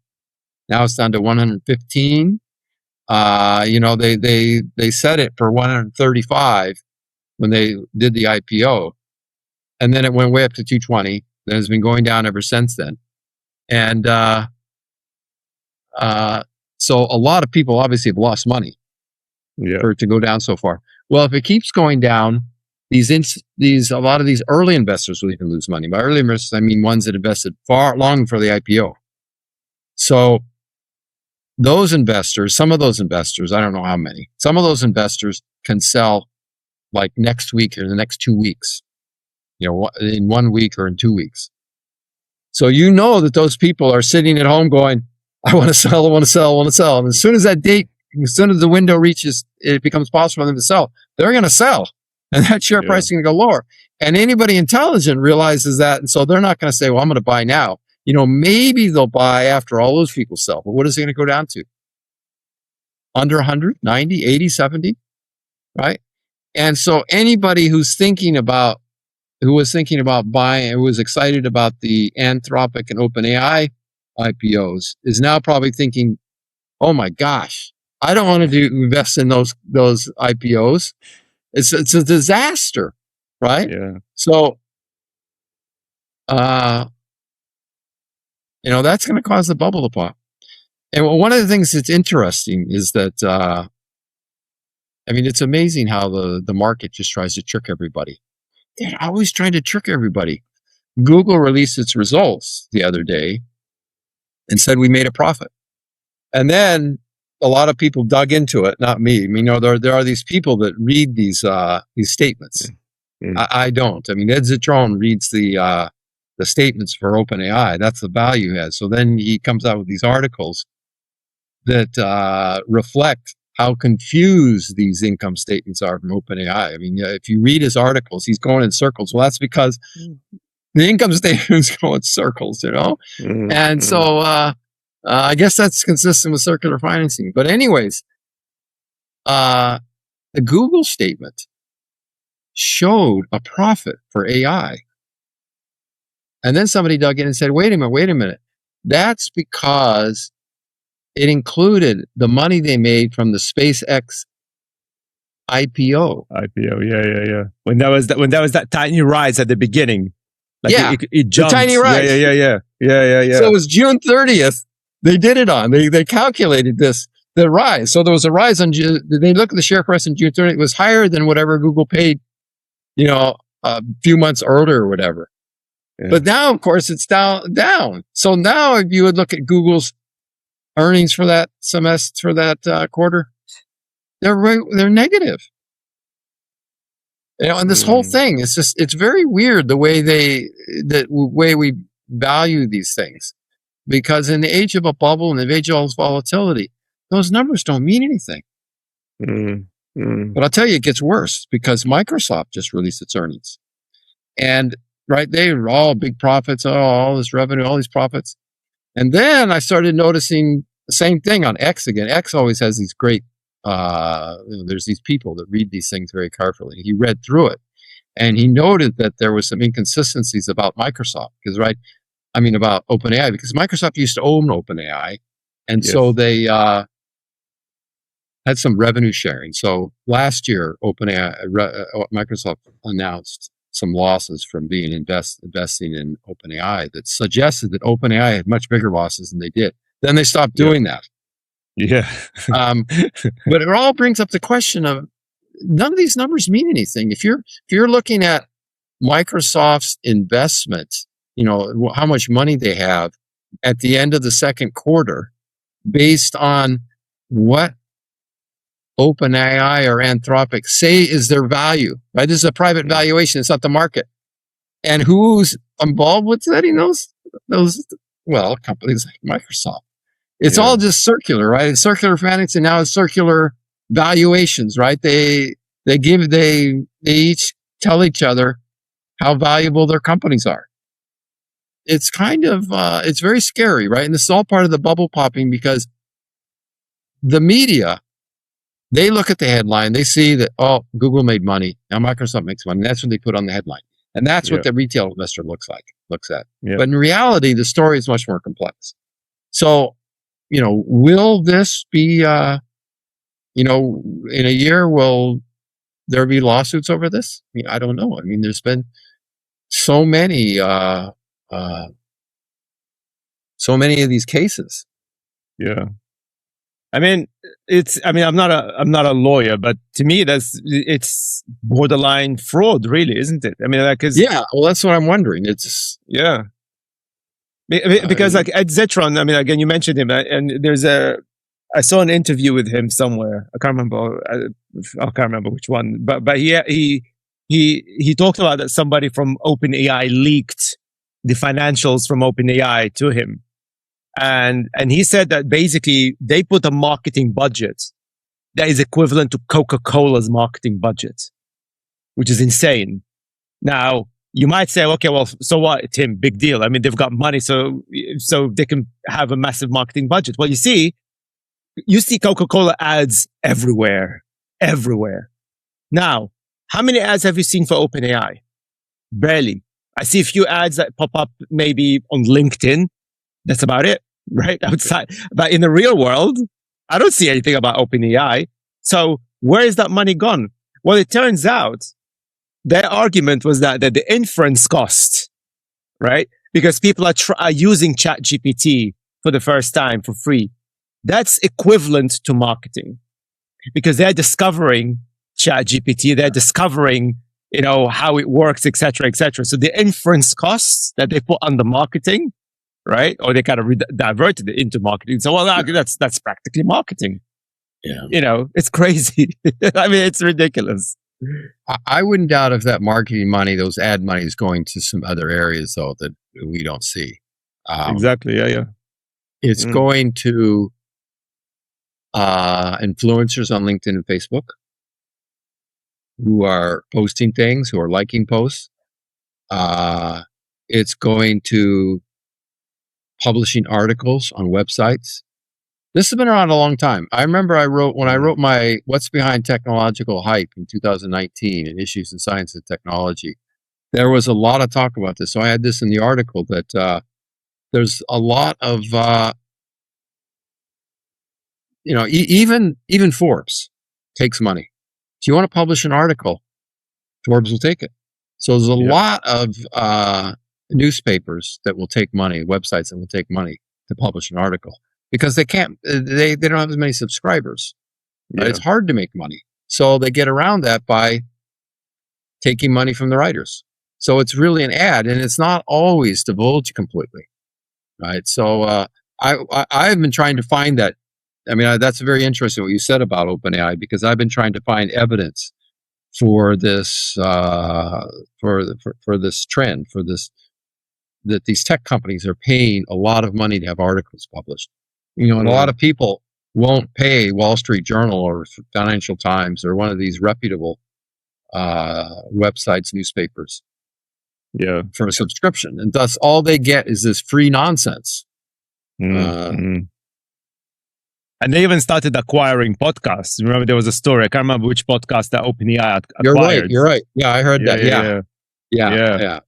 Now it's down to 115. They set it for 135 when they did the IPO, and then it went way up to 220. Then it's been going down ever since then. And so a lot of people obviously have lost money for it to go down so far. Well, if it keeps going down, a lot of these early investors will even lose money. By early investors, I mean ones that invested long for the IPO. So some of those investors, I don't know how many, some of those investors can sell like next week or the next 2 weeks, in 1 week or in 2 weeks. So that those people are sitting at home going, I want to sell, I want to sell, I want to sell. And as soon as the window reaches, it becomes possible for them to sell, they're going to sell. And that share price is going to go lower. And anybody intelligent realizes that. And so they're not going to say, well, I'm going to buy now. Maybe they'll buy after all those people sell. But what is it going to go down to? Under 100, 90, 80, 70, right? And so anybody who was thinking about buying, who was excited about the Anthropic and OpenAI IPOs, is now probably thinking, oh my gosh, I don't want to invest in those IPOs. It's a disaster, right? Yeah. So, that's going to cause the bubble to pop. And one of the things that's interesting is that, it's amazing how the market just tries to trick everybody. They're always trying to trick everybody. Google released its results the other day and said we made a profit. And then a lot of people dug into it, not me. There are these people that read these statements. I don't. Ed Zitron reads the statements for OpenAI. That's the value he has. So then he comes out with these articles that reflect how confused these income statements are from OpenAI. If you read his articles, he's going in circles. Well, that's because the income statements go in circles, And so I guess that's consistent with circular financing. But anyways, the Google statement showed a profit for AI. And then somebody dug in and said, wait a minute. That's because it included the money they made from the SpaceX IPO. Yeah. When that was that tiny rise at the beginning. It jumped. The tiny rise. Yeah. So it was June 30th. They did it on. They calculated the rise. So there was a rise on June. They looked at the share price on June 30th. It was higher than whatever Google paid, a few months earlier or whatever. Yeah. But now, of course, it's down. So now if you would look at Google's earnings for that semester, for that quarter, they're negative. And this whole thing, it's very weird the way we value these things, because in the age of a bubble and the age of all this volatility, those numbers don't mean anything. But I'll tell you, it gets worse because Microsoft just released its earnings, and right, they were all big profits, all this revenue, all these profits. And then I started noticing the same thing on X again. X always has these great, there's these people that read these things very carefully. He read through it and he noted that there was some inconsistencies about Microsoft about OpenAI, because Microsoft used to own OpenAI. And so they had some revenue sharing. So last year, Microsoft announced some losses from being investing in OpenAI that suggested that OpenAI had much bigger losses than they did. Then they stopped doing that. Yeah. But it all brings up the question of, none of these numbers mean anything. If you're looking at Microsoft's investment, how much money they have at the end of the second quarter, based on what OpenAI or Anthropic say is their value, right? This is a private valuation. It's not the market. And who's involved with setting those companies like Microsoft. It's all just circular, right? It's circular finance, and now it's circular valuations, right? They each tell each other how valuable their companies are. It's kind of, it's very scary, right? And this is all part of the bubble popping, because the media, they look at the headline, they see that, Google made money, now Microsoft makes money. That's what they put on the headline. And that's what the retail investor looks at. Yeah. But in reality, the story is much more complex. So, will this be, in a year, will there be lawsuits over this? I don't know. There's been so many of these cases. Yeah. I'm not a lawyer, but to me, it's borderline fraud, really, isn't it? Well, that's what I'm wondering. It's because like Ed Zetron, again, you mentioned him, and I saw an interview with him somewhere. I can't remember which one, but he talked about that somebody from OpenAI leaked the financials from OpenAI to him. And he said that basically they put a marketing budget that is equivalent to Coca-Cola's marketing budget, which is insane. Now, you might say, okay, well, so what, Tim? Big deal. They've got money, so they can have a massive marketing budget. Well, you see Coca-Cola ads everywhere. Now, how many ads have you seen for OpenAI? Barely. I see a few ads that pop up maybe on LinkedIn. That's about it, right? Outside. But in the real world, I don't see anything about OpenAI. So where is that money gone? Well, it turns out their argument was that the inference cost, right? Because people are using ChatGPT for the first time for free. That's equivalent to marketing, because they're discovering ChatGPT. They're discovering, how it works, et cetera, et cetera. So the inference costs that they put on the marketing, right? Or they kind of diverted it into marketing. So, that's practically marketing. Yeah. It's crazy. It's ridiculous. I wouldn't doubt if that marketing money, those ad money, is going to some other areas, though, that we don't see. Exactly. Yeah. It's going to influencers on LinkedIn and Facebook who are posting things, who are liking posts. It's going to publishing articles on websites. This has been around a long time. I remember when I wrote my What's Behind Technological Hype in 2019 in Issues in Science and Technology, there was a lot of talk about this. So I had this in the article that there's a lot of, even Forbes takes money. If you want to publish an article, Forbes will take it. So there's a lot of newspapers that will take money, websites that will take money to publish an article, because they don't have as many subscribers. Right? It's hard to make money. So they get around that by taking money from the writers. So it's really an ad, and it's not always divulged completely, right? So I've been trying to find that. I mean, that's very interesting what you said about OpenAI, because I've been trying to find evidence for this for this trend, for this, that these tech companies are paying a lot of money to have articles published. You know, and a lot of people won't pay Wall Street Journal or Financial Times or one of these reputable websites, newspapers, for a subscription, and thus all they get is this free nonsense. And they even started acquiring podcasts. Remember, there was a story. I can't remember which podcast that OpenAI acquired. You're right. Yeah, I heard that. Yeah.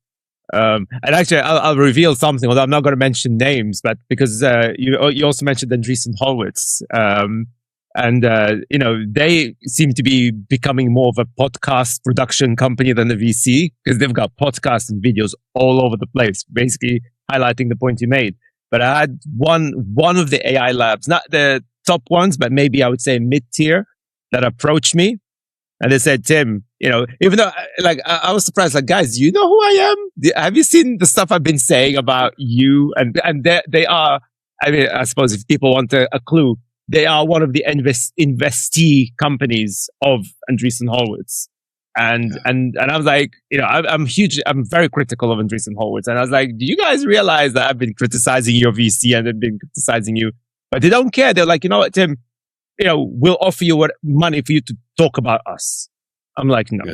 And actually, I'll reveal something. Although I'm not going to mention names, but because you also mentioned Andreessen Horowitz, and you know, they seem to be becoming more of a podcast production company than the VC, because they've got podcasts and videos all over the place, basically highlighting the point you made. But I had one of the AI labs, not the top ones, but maybe I would say mid-tier, that approached me, and they said, Tim, you know, even though like I was surprised, like, guys, do you know who I am? Have you seen the stuff I've been saying about you? And they are, I mean, I suppose if people want a clue, they are one of the investee companies of Andreessen Horowitz. And I was like, you know, I'm very critical of Andreessen Horowitz. And I was like, do you guys realize that I've been criticizing your VC and they've been criticizing you? But they don't care. They're like, you know what, Tim, you know, we'll offer you money for you to talk about us. I'm like, no.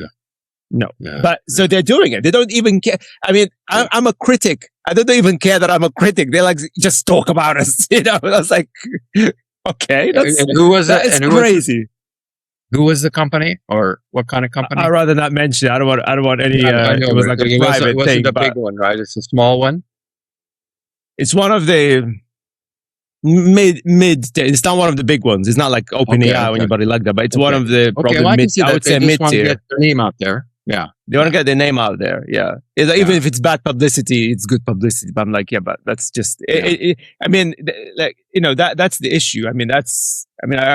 So they're doing it. They don't even care. I mean, I'm a critic. I don't even care that I'm a critic. They're like, just talk about us. You know, I was like, okay. And who was it? It's crazy. Who was the company, or what kind of company? I'd rather not mention. I don't want any. I know, it was like a private it wasn't thing. a big one, right? It's a small one. It's one of the mid. It's not one of the big ones. It's not like OpenAI or anybody like that. But it's one of the probably mid. I would say mid tier. Get their name out there. Yeah, they want to get their name out there. Yeah, even if it's bad publicity, it's good publicity. But I'm like, yeah, but that's just. I mean, like, you know, that's the issue. I mean, I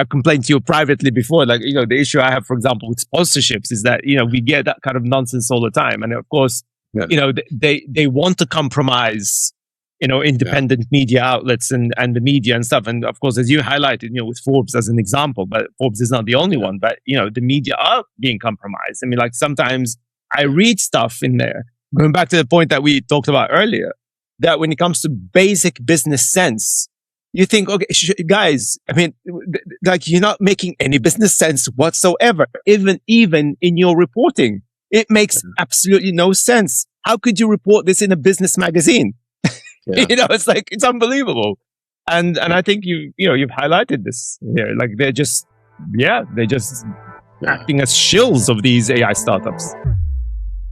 complained to you privately before. Like, you know, the issue I have, for example, with sponsorships is that, you know, we get that kind of nonsense all the time, and of course, you know, they want to compromise, you know, independent media outlets and the media and stuff. And of course, as you highlighted, you know, with Forbes as an example, but Forbes is not the only one, but, you know, the media are being compromised. I mean, like, sometimes I read stuff in there, going back to the point that we talked about earlier, that when it comes to basic business sense, you think, okay, guys, I mean, like, you're not making any business sense whatsoever, even in your reporting. It makes absolutely no sense. How could you report this in a business magazine? You know, it's like, it's unbelievable. And I think you've highlighted this here. Like, they're just acting as shills of these AI startups.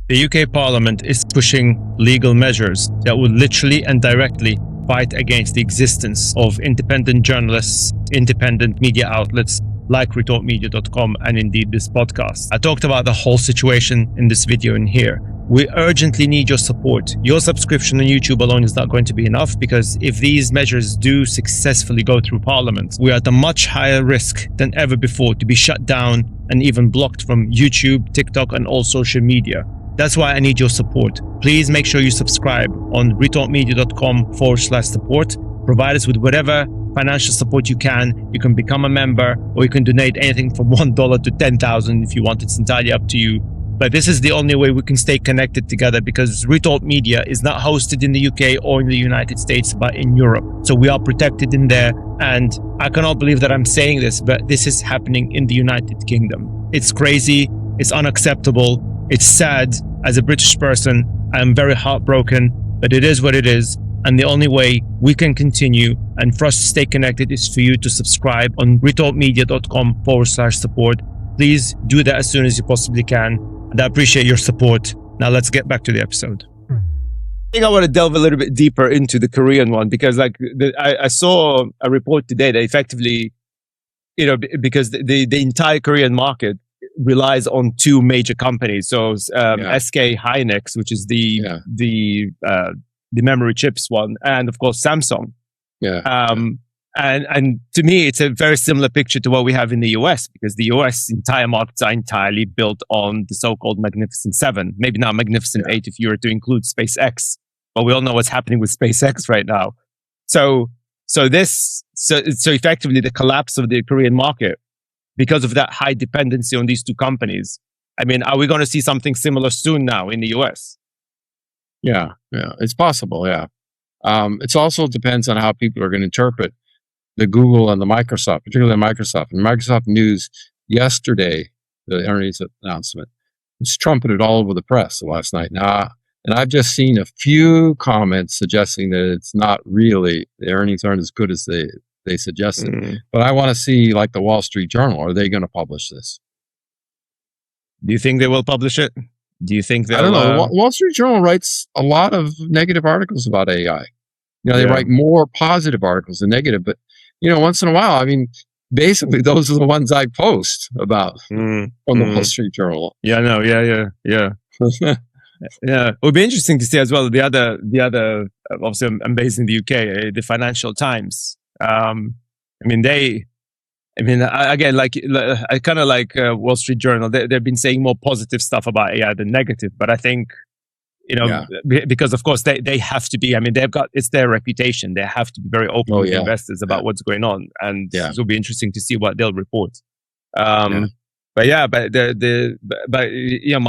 The UK Parliament is pushing legal measures that would literally and directly fight against the existence of independent journalists, independent media outlets like retortmedia.com, and indeed this podcast. I talked about the whole situation in this video in here. We urgently need your support. Your subscription on YouTube alone is not going to be enough, because if these measures do successfully go through Parliament, we are at a much higher risk than ever before to be shut down and even blocked from YouTube, TikTok, and all social media. That's why I need your support. Please make sure you subscribe on retortmedia.com/support. Provide us with whatever financial support you can. You can become a member, or you can donate anything from $1 to $10,000 if you want. It's entirely up to you. But this is the only way we can stay connected together, because Retort Media is not hosted in the UK or in the United States, but in Europe. So we are protected in there. And I cannot believe that I'm saying this, but this is happening in the United Kingdom. It's crazy. It's unacceptable. It's sad. As a British person, I'm very heartbroken, but it is what it is. And the only way we can continue and for us to stay connected is for you to subscribe on retortmedia.com/support. Please do that as soon as you possibly can. And I appreciate your support. Now let's get back to the episode. I think I want to delve a little bit deeper into the Korean one, because like I saw a report today that effectively, you know, because the entire Korean market relies on two major companies. So SK Hynix, which is the memory chips one, and of course Samsung. And to me, it's a very similar picture to what we have in the US, because the US entire markets are entirely built on the so-called Magnificent Seven, maybe not Magnificent Eight if you were to include SpaceX, but we all know what's happening with SpaceX right now. So effectively the collapse of the Korean market because of that high dependency on these two companies. I mean, are we going to see something similar soon now in the US? Yeah, it's possible. Yeah, it also depends on how people are going to interpret the Google and the Microsoft, particularly Microsoft. And Microsoft news yesterday, the earnings announcement, was trumpeted all over the press last night. Now, and I've just seen a few comments suggesting that it's not really, the earnings aren't as good as they suggested. But I want to see, like the Wall Street Journal, are they going to publish this? Do you think they will publish it? Do you think they'll... I don't know. Wall Street Journal writes a lot of negative articles about AI. You know, they write more positive articles than negative, but you know, once in a while, I mean, basically those are the ones I post about from the Wall Street Journal. Yeah, no, yeah. Yeah, it would be interesting to see as well the other. Obviously, I'm based in the UK, the Financial Times. I kind of like Wall Street Journal. They've been saying more positive stuff about AI than negative, but I think, you know, because of course they have to be, I mean, it's their reputation. They have to be very open with investors about what's going on. And it will be interesting to see what they'll report. But my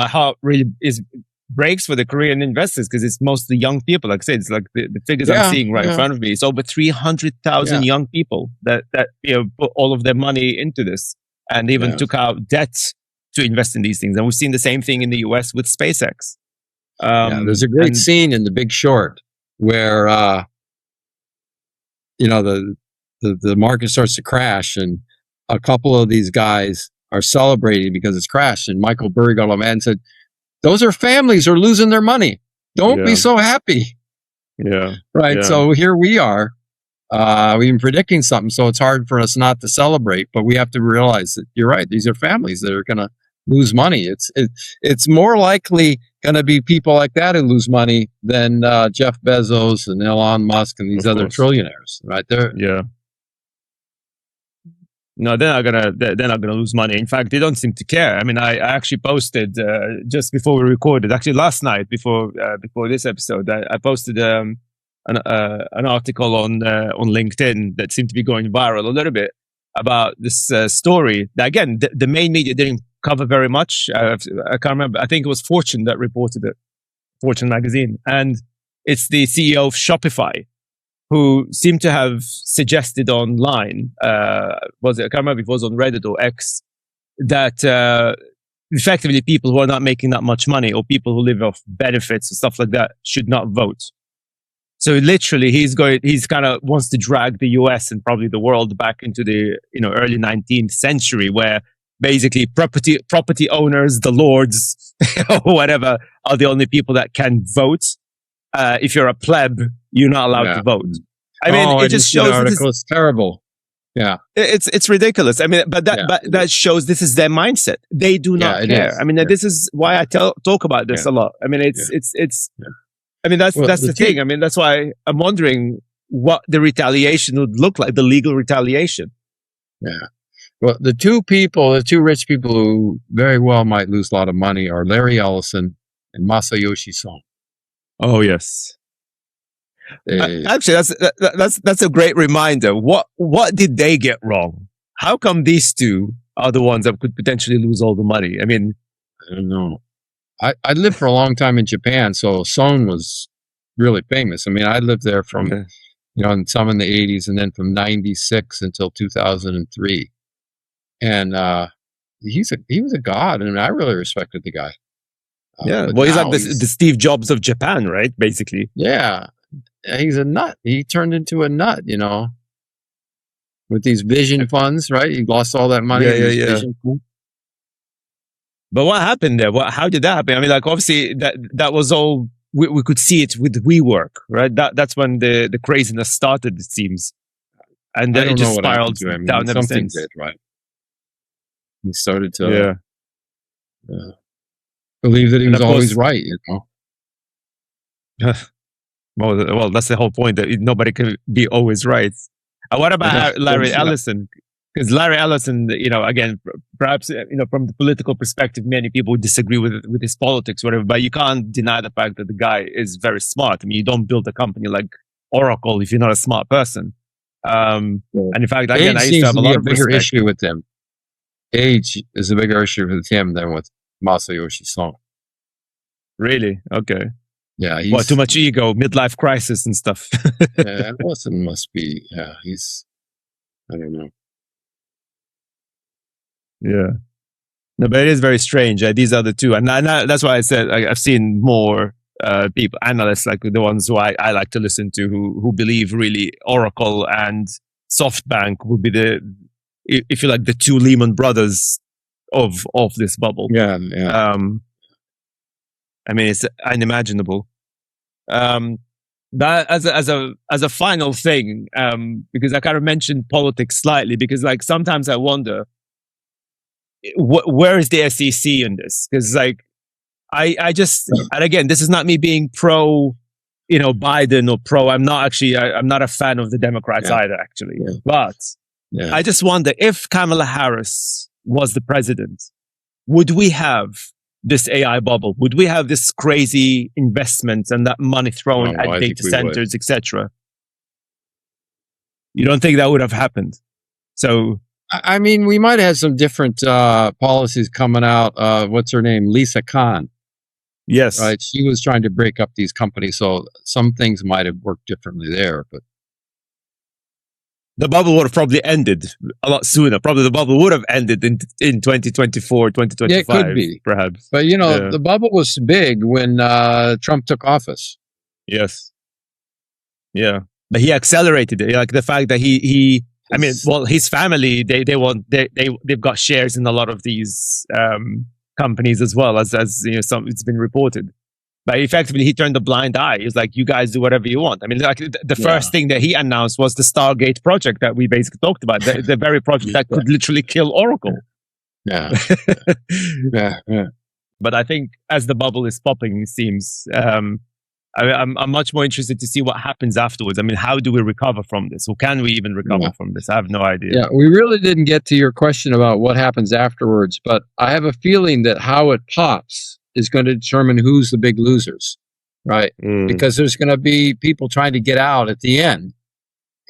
heart really breaks for the Korean investors, because it's mostly young people. Like I said, it's like the figures I'm seeing right in front of me. It's over 300,000 young people that put all of their money into this, and even took out debt to invest in these things. And we've seen the same thing in the US with SpaceX. There's a great scene in The Big Short where the market starts to crash, and a couple of these guys are celebrating because it's crashed, and Michael Burry got on and said, "Those are families who are losing their money. Don't be so happy." Right. Yeah. So here we are. We've been predicting something, so it's hard for us not to celebrate, but we have to realize that you're right. These are families that are going to lose money. It's more likely going to be people like that who lose money than Jeff Bezos and Elon Musk and these other trillionaires, right? No, they're not gonna lose money. In fact, they don't seem to care. I mean, I actually posted just before we recorded, actually last night before this episode, I posted an article on LinkedIn that seemed to be going viral a little bit about this story. That, again, the main media didn't cover very much. I can't remember. I think it was Fortune that reported it, Fortune magazine, and it's the CEO of Shopify, who seemed to have suggested online, I can't remember if it was on Reddit or X, that effectively people who are not making that much money, or people who live off benefits and stuff like that, should not vote. So literally, he's kind of wants to drag the US and probably the world back into the early 19th century, where basically property owners, the lords, or whatever, are the only people that can vote. If you're a pleb, you're not allowed to vote. I mean, it just shows. It's terrible. Yeah, it's ridiculous. I mean, but that shows this is their mindset. They do not care. I mean, this is why I talk about this a lot. I mean, it's. I mean, that's the thing. I mean, that's why I'm wondering what the retaliation would look like, the legal retaliation. Yeah. Well, the two rich people who very well might lose a lot of money are Larry Ellison and Masayoshi Son. Oh yes. Actually, that's a great reminder. What did they get wrong? How come these two are the ones that could potentially lose all the money? I mean, I don't know. I lived for a long time in Japan, so Son was really famous. I mean, I lived there from some in the 80s, and then from 96 until 2003. And he was a god, and I really respected the guy. Well, he's like the Steve Jobs of Japan, right? Basically. Yeah, he's a nut. He turned into a nut, with these vision funds, right? He lost all that money. Vision funds. But what happened there? How did that happen? I mean, like, obviously that was all, we could see it with WeWork, right? That's when the craziness started, it seems. And then it just spiraled down ever since. Did, right? He started to believe that he was always right, Well, that's the whole point, that nobody can be always right. What about Larry Yeah. Ellison? Because Larry Ellison, again, perhaps from the political perspective, many people would disagree with his politics, whatever. But you can't deny the fact that the guy is very smart. I mean, you don't build a company like Oracle if you're not a smart person. And in fact, again, Age I used to seems have to a be lot a of bigger respect. issue with them. Age is a bigger issue with him than with Masayoshi Son. Really? Okay. Yeah, Well, too much ego, midlife crisis and stuff. Yeah, Ellison must be. Yeah, I don't know. Yeah. No, but it is very strange. These are the two. And that's why I said I've seen more people, analysts like the ones who I like to listen to, who believe really Oracle and SoftBank will be if you like, the two Lehman Brothers of this bubble. Yeah. I mean, it's unimaginable. That as a final thing, because I kind of mentioned politics slightly, because like sometimes I wonder, where is the SEC in this? Because like I just, and again, this is not me being pro, Biden or pro. I'm not actually. I'm not a fan of the Democrats either, actually. Yeah. But I just wonder, if Kamala Harris was the president, would we have this AI bubble? Would we have this crazy investment and that money thrown at data centers, etc.? You don't think that would have happened? So, I mean, we might have some different policies coming out. What's her name? Lisa Khan. Yes. Right. She was trying to break up these companies, so some things might have worked differently there. But the bubble would have probably ended a lot sooner. Probably the bubble would have ended in 2024, 2025. Yeah, it could be, perhaps. But the bubble was big when Trump took office. Yes. Yeah, but he accelerated it. Like the fact that he I mean, well, his family, they've got shares in a lot of these companies as well, as it's been reported. But effectively, he turned a blind eye. He's like, you guys do whatever you want. I mean, like the first thing that he announced was the Stargate project that we basically talked about, the very project that could literally kill Oracle. Yeah. Yeah. But I think as the bubble is popping, it seems, I'm much more interested to see what happens afterwards. I mean, how do we recover from this? Or can we even recover from this? I have no idea. Yeah, we really didn't get to your question about what happens afterwards, but I have a feeling that how it pops is going to determine who's the big losers, right? Because there's going to be people trying to get out at the end,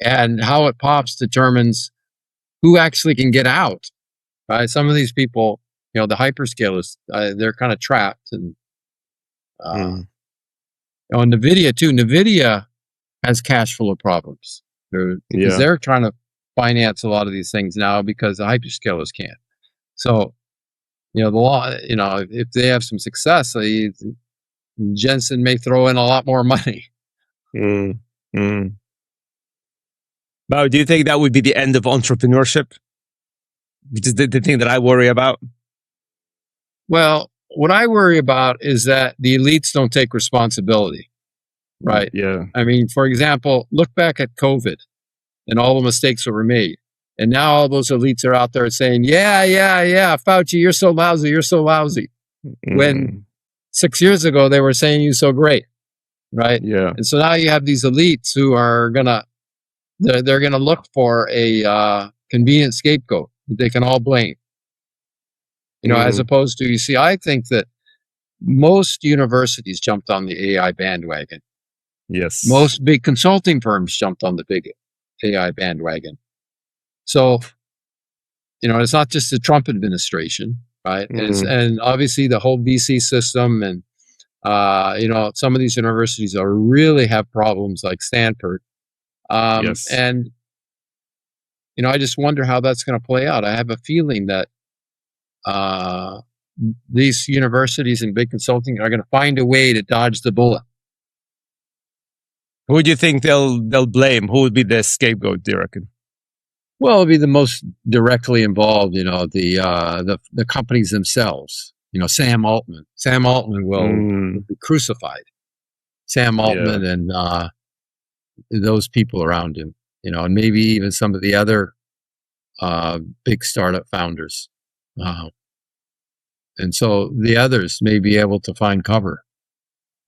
and how it pops determines who actually can get out, right? Some of these people, the hyperscalers, they're kind of trapped, and NVIDIA too. NVIDIA has cash flow problems. They're trying to finance a lot of these things now because the hyperscalers can't. So, the law, if they have some success, Jensen may throw in a lot more money. Bo, do you think that would be the end of entrepreneurship? Which is the thing that I worry about. Well, what I worry about is that the elites don't take responsibility, right? Yeah. I mean, for example, look back at COVID and all the mistakes that were made. And now all those elites are out there saying, yeah, Fauci, you're so lousy. When 6 years ago, they were saying you're so great, right? Yeah. And so now you have these elites who are they're gonna look for a convenient scapegoat that they can all blame. As opposed to, I think that most universities jumped on the AI bandwagon. Yes. Most big consulting firms jumped on the big AI bandwagon. So, it's not just the Trump administration, right? And obviously the whole VC system, and, some of these universities really have problems, like Stanford. Yes. And, I just wonder how that's going to play out. I have a feeling that these universities and big consulting are going to find a way to dodge the bullet. Who do you think they'll blame? Who would be the scapegoat, do you reckon? Well, it'll be the most directly involved, the companies themselves. Sam Altman. Sam Altman will be crucified. Sam Altman and those people around him, and maybe even some of the other big startup founders. And so the others may be able to find cover,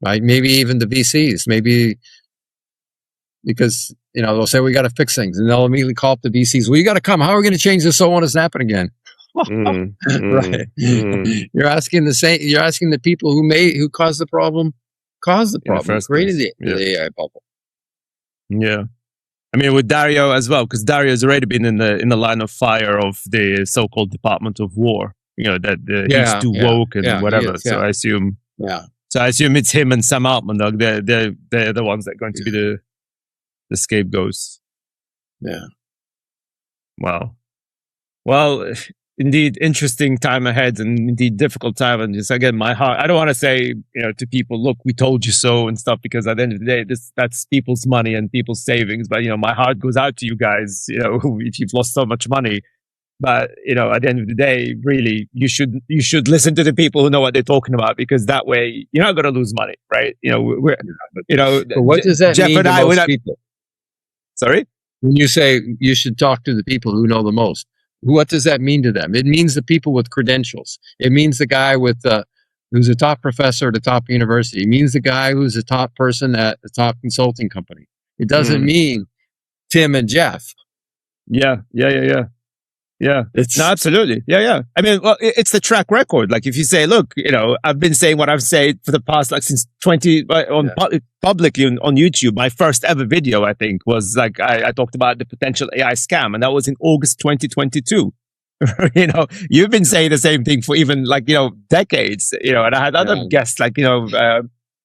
right? Maybe even the VCs, maybe because they'll say we got to fix things, and they'll immediately call up the VCs. Well, you got to come. How are we going to change this so it won't happen again? Right. You're asking the people who caused the problem, created the AI bubble. Yeah. I mean, with Dario as well, because Dario's already been in the line of fire of the so-called Department of War. That he's too woke and whatever. So I assume. Yeah. So I assume it's him and Sam Altman. Dog. They're the ones that are going to be the scapegoats. Yeah. Wow. Well, indeed, interesting time ahead, and indeed difficult time. And just again, my heart. I don't want to say to people, look, we told you so and stuff, because at the end of the day, that's people's money and people's savings. But my heart goes out to you guys. If you've lost so much money. But at the end of the day, really, you should listen to the people who know what they're talking about, because that way you're not going to lose money, right? But what does that mean to most people? Sorry, when you say you should talk to the people who know the most, what does that mean to them? It means the people with credentials. It means the guy who's a top professor at a top university. It means the guy who's a top person at a top consulting company. It doesn't mean Tim and Jeff. Yeah. No, absolutely. Yeah. I mean, well, it's the track record. Like if you say, look, I've been saying what I've said for the past, since publicly on YouTube. My first ever video, I think, was like, I talked about the potential AI scam, and that was in August 2022. You've been saying the same thing for even decades, and I had other guests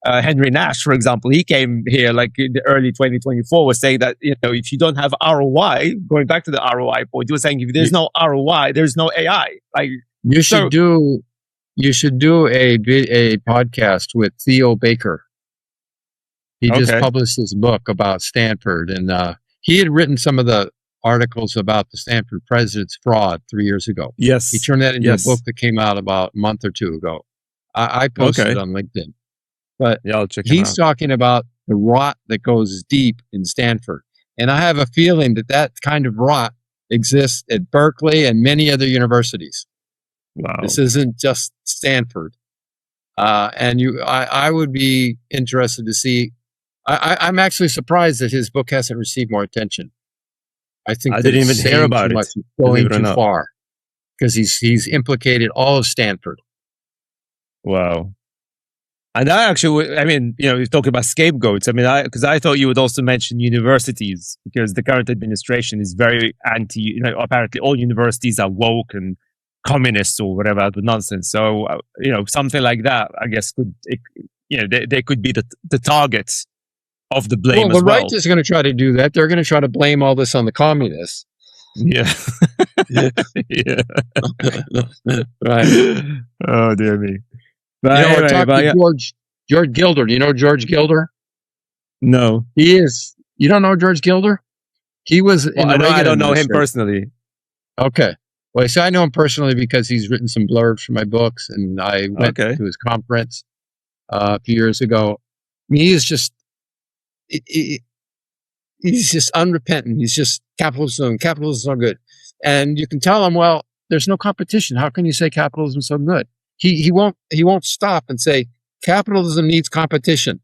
Henry Nash, for example. He came here in the early 2024, was saying that if you don't have ROI, going back to the ROI point, you were saying if there's no ROI, there's no AI. You should do a podcast with Theo Baker. He just published his book about Stanford, and he had written some of the articles about the Stanford president's fraud 3 years ago. Yes, he turned that into a book that came out about a month or two ago. I posted it on LinkedIn. But he's talking about the rot that goes deep in Stanford. And I have a feeling that kind of rot exists at Berkeley and many other universities. Wow. This isn't just Stanford. I would be interested to see. I'm actually surprised that his book hasn't received more attention. I think I didn't even hear about it. Going too far, because he's implicated all of Stanford. Wow. And you're talking about scapegoats. I mean, because I thought you would also mention universities, because the current administration is very anti, apparently all universities are woke and communist or whatever nonsense. So, something like that, I guess, they could be the targets of the blame as well. The right is going to try to do that. They're going to try to blame all this on the communists. Yeah. Yeah. Right. Oh, dear me. But we're talking to George Gilder. Do you know George Gilder? No. He is. You don't know George Gilder? He was in the Reagan I don't know him personally. Okay. Well, I know him personally because he's written some blurbs for my books, and I went to his conference a few years ago. I mean, he's just unrepentant. He's just capitalism is so good. And you can tell him, well, there's no competition. How can you say capitalism is so good? He won't stop and say capitalism needs competition,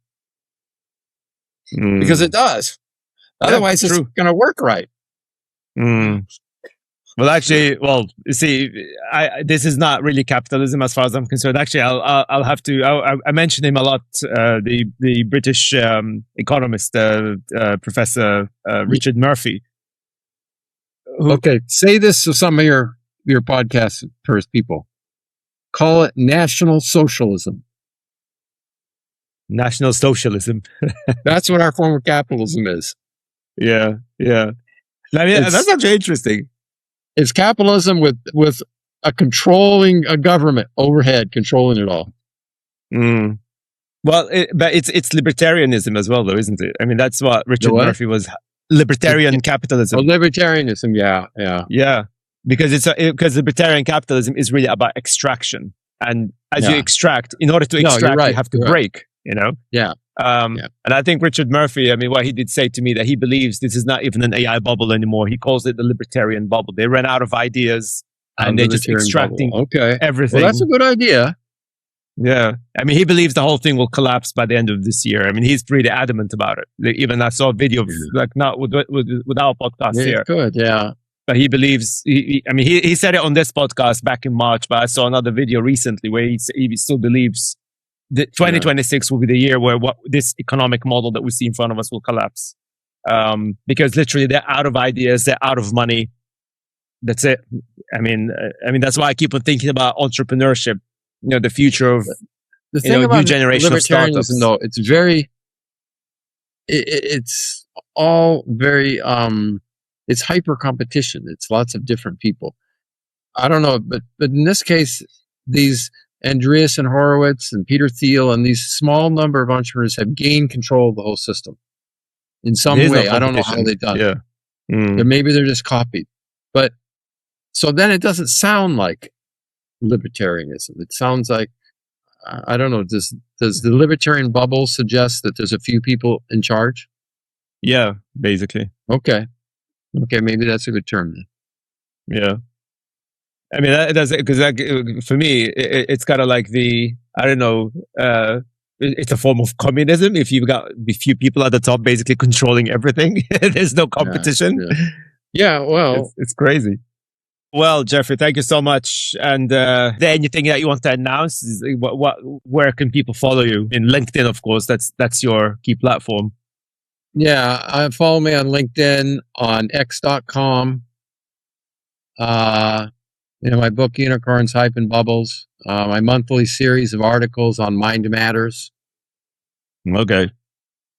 because it does. Otherwise, it's going to work right. Well, actually, you see, this is not really capitalism as far as I'm concerned. Actually, I'll have to. I mentioned him a lot. The British economist, Professor Richard Murphy. Say this to some of your podcast people. Call it National Socialism. National Socialism. That's what our form of capitalism is. Yeah. I mean, that's actually interesting. It's capitalism with a government overhead controlling it all. Well, but it's libertarianism as well, though, isn't it? I mean, that's what Richard Murphy was. Libertarian capitalism. Libertarianism, yeah. Because libertarian capitalism is really about extraction, and as you extract, in order to extract, you have to break. Yeah. And I think Richard Murphy, I mean, what he did say to me, that he believes this is not even an AI bubble anymore. He calls it the libertarian bubble. They ran out of ideas, and they're just extracting everything. Well, that's a good idea. Yeah. I mean, he believes the whole thing will collapse by the end of this year. I mean, he's pretty adamant about it. Even I saw a video of, like, not with our podcast Yeah, here. good, yeah. But he believes, he said it on this podcast back in March, but I saw another video recently where he still believes that 2026 will be the year where this economic model that we see in front of us will collapse. Because literally they're out of ideas, they're out of money. That's it. I mean, that's why I keep on thinking about entrepreneurship. You know, the future of the thing about new generation of startups. libertarianism, though, it's very, it's all very, it's hyper competition. It's lots of different people. I don't know, but in this case, these Andreessen Horowitz and Peter Thiel and these small number of entrepreneurs have gained control of the whole system in some way. I don't know how they've done it. Or maybe they're just copied. But so then it doesn't sound like libertarianism. It sounds like, I don't know, does the libertarian bubble suggest that there's a few people in charge? Yeah, basically. Okay, maybe that's a good term then. Yeah. I mean, that's because for me, it's kind of like I don't know, it's a form of communism. If you've got a few people at the top basically controlling everything, there's no competition. Yeah, well, it's crazy. Well, Jeffrey, thank you so much. And there anything that you want to announce? Where can people follow you? In LinkedIn, of course. That's your key platform. Yeah, follow me on LinkedIn, on x.com. My book, Unicorns, Hype and Bubbles. My monthly series of articles on Mind Matters. Okay.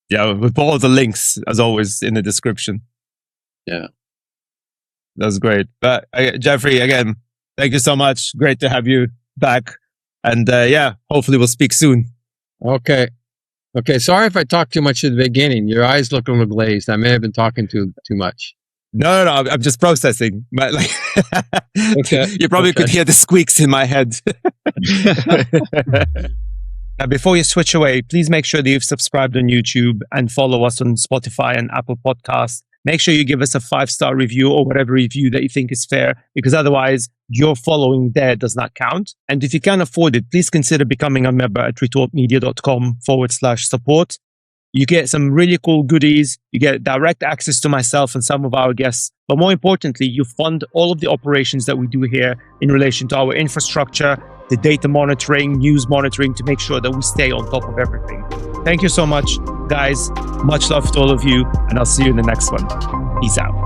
Yeah, we'll put all the links, as always, in the description. Yeah. That's great. But Jeffrey, again, thank you so much. Great to have you back. And hopefully we'll speak soon. Okay. Sorry if I talked too much at the beginning. Your eyes look a little glazed. I may have been talking too much. No. I'm just processing. But you probably could hear the squeaks in my head. Now, before you switch away, please make sure that you've subscribed on YouTube and follow us on Spotify and Apple Podcasts. Make sure you give us a 5-star review or whatever review that you think is fair, because otherwise your following there does not count. And if you can afford it, please consider becoming a member at retortmedia.com/support. You get some really cool goodies. You get direct access to myself and some of our guests. But more importantly, you fund all of the operations that we do here in relation to our infrastructure, the data monitoring, news monitoring, to make sure that we stay on top of everything. Thank you so much, guys. Much love to all of you, and I'll see you in the next one. Peace out.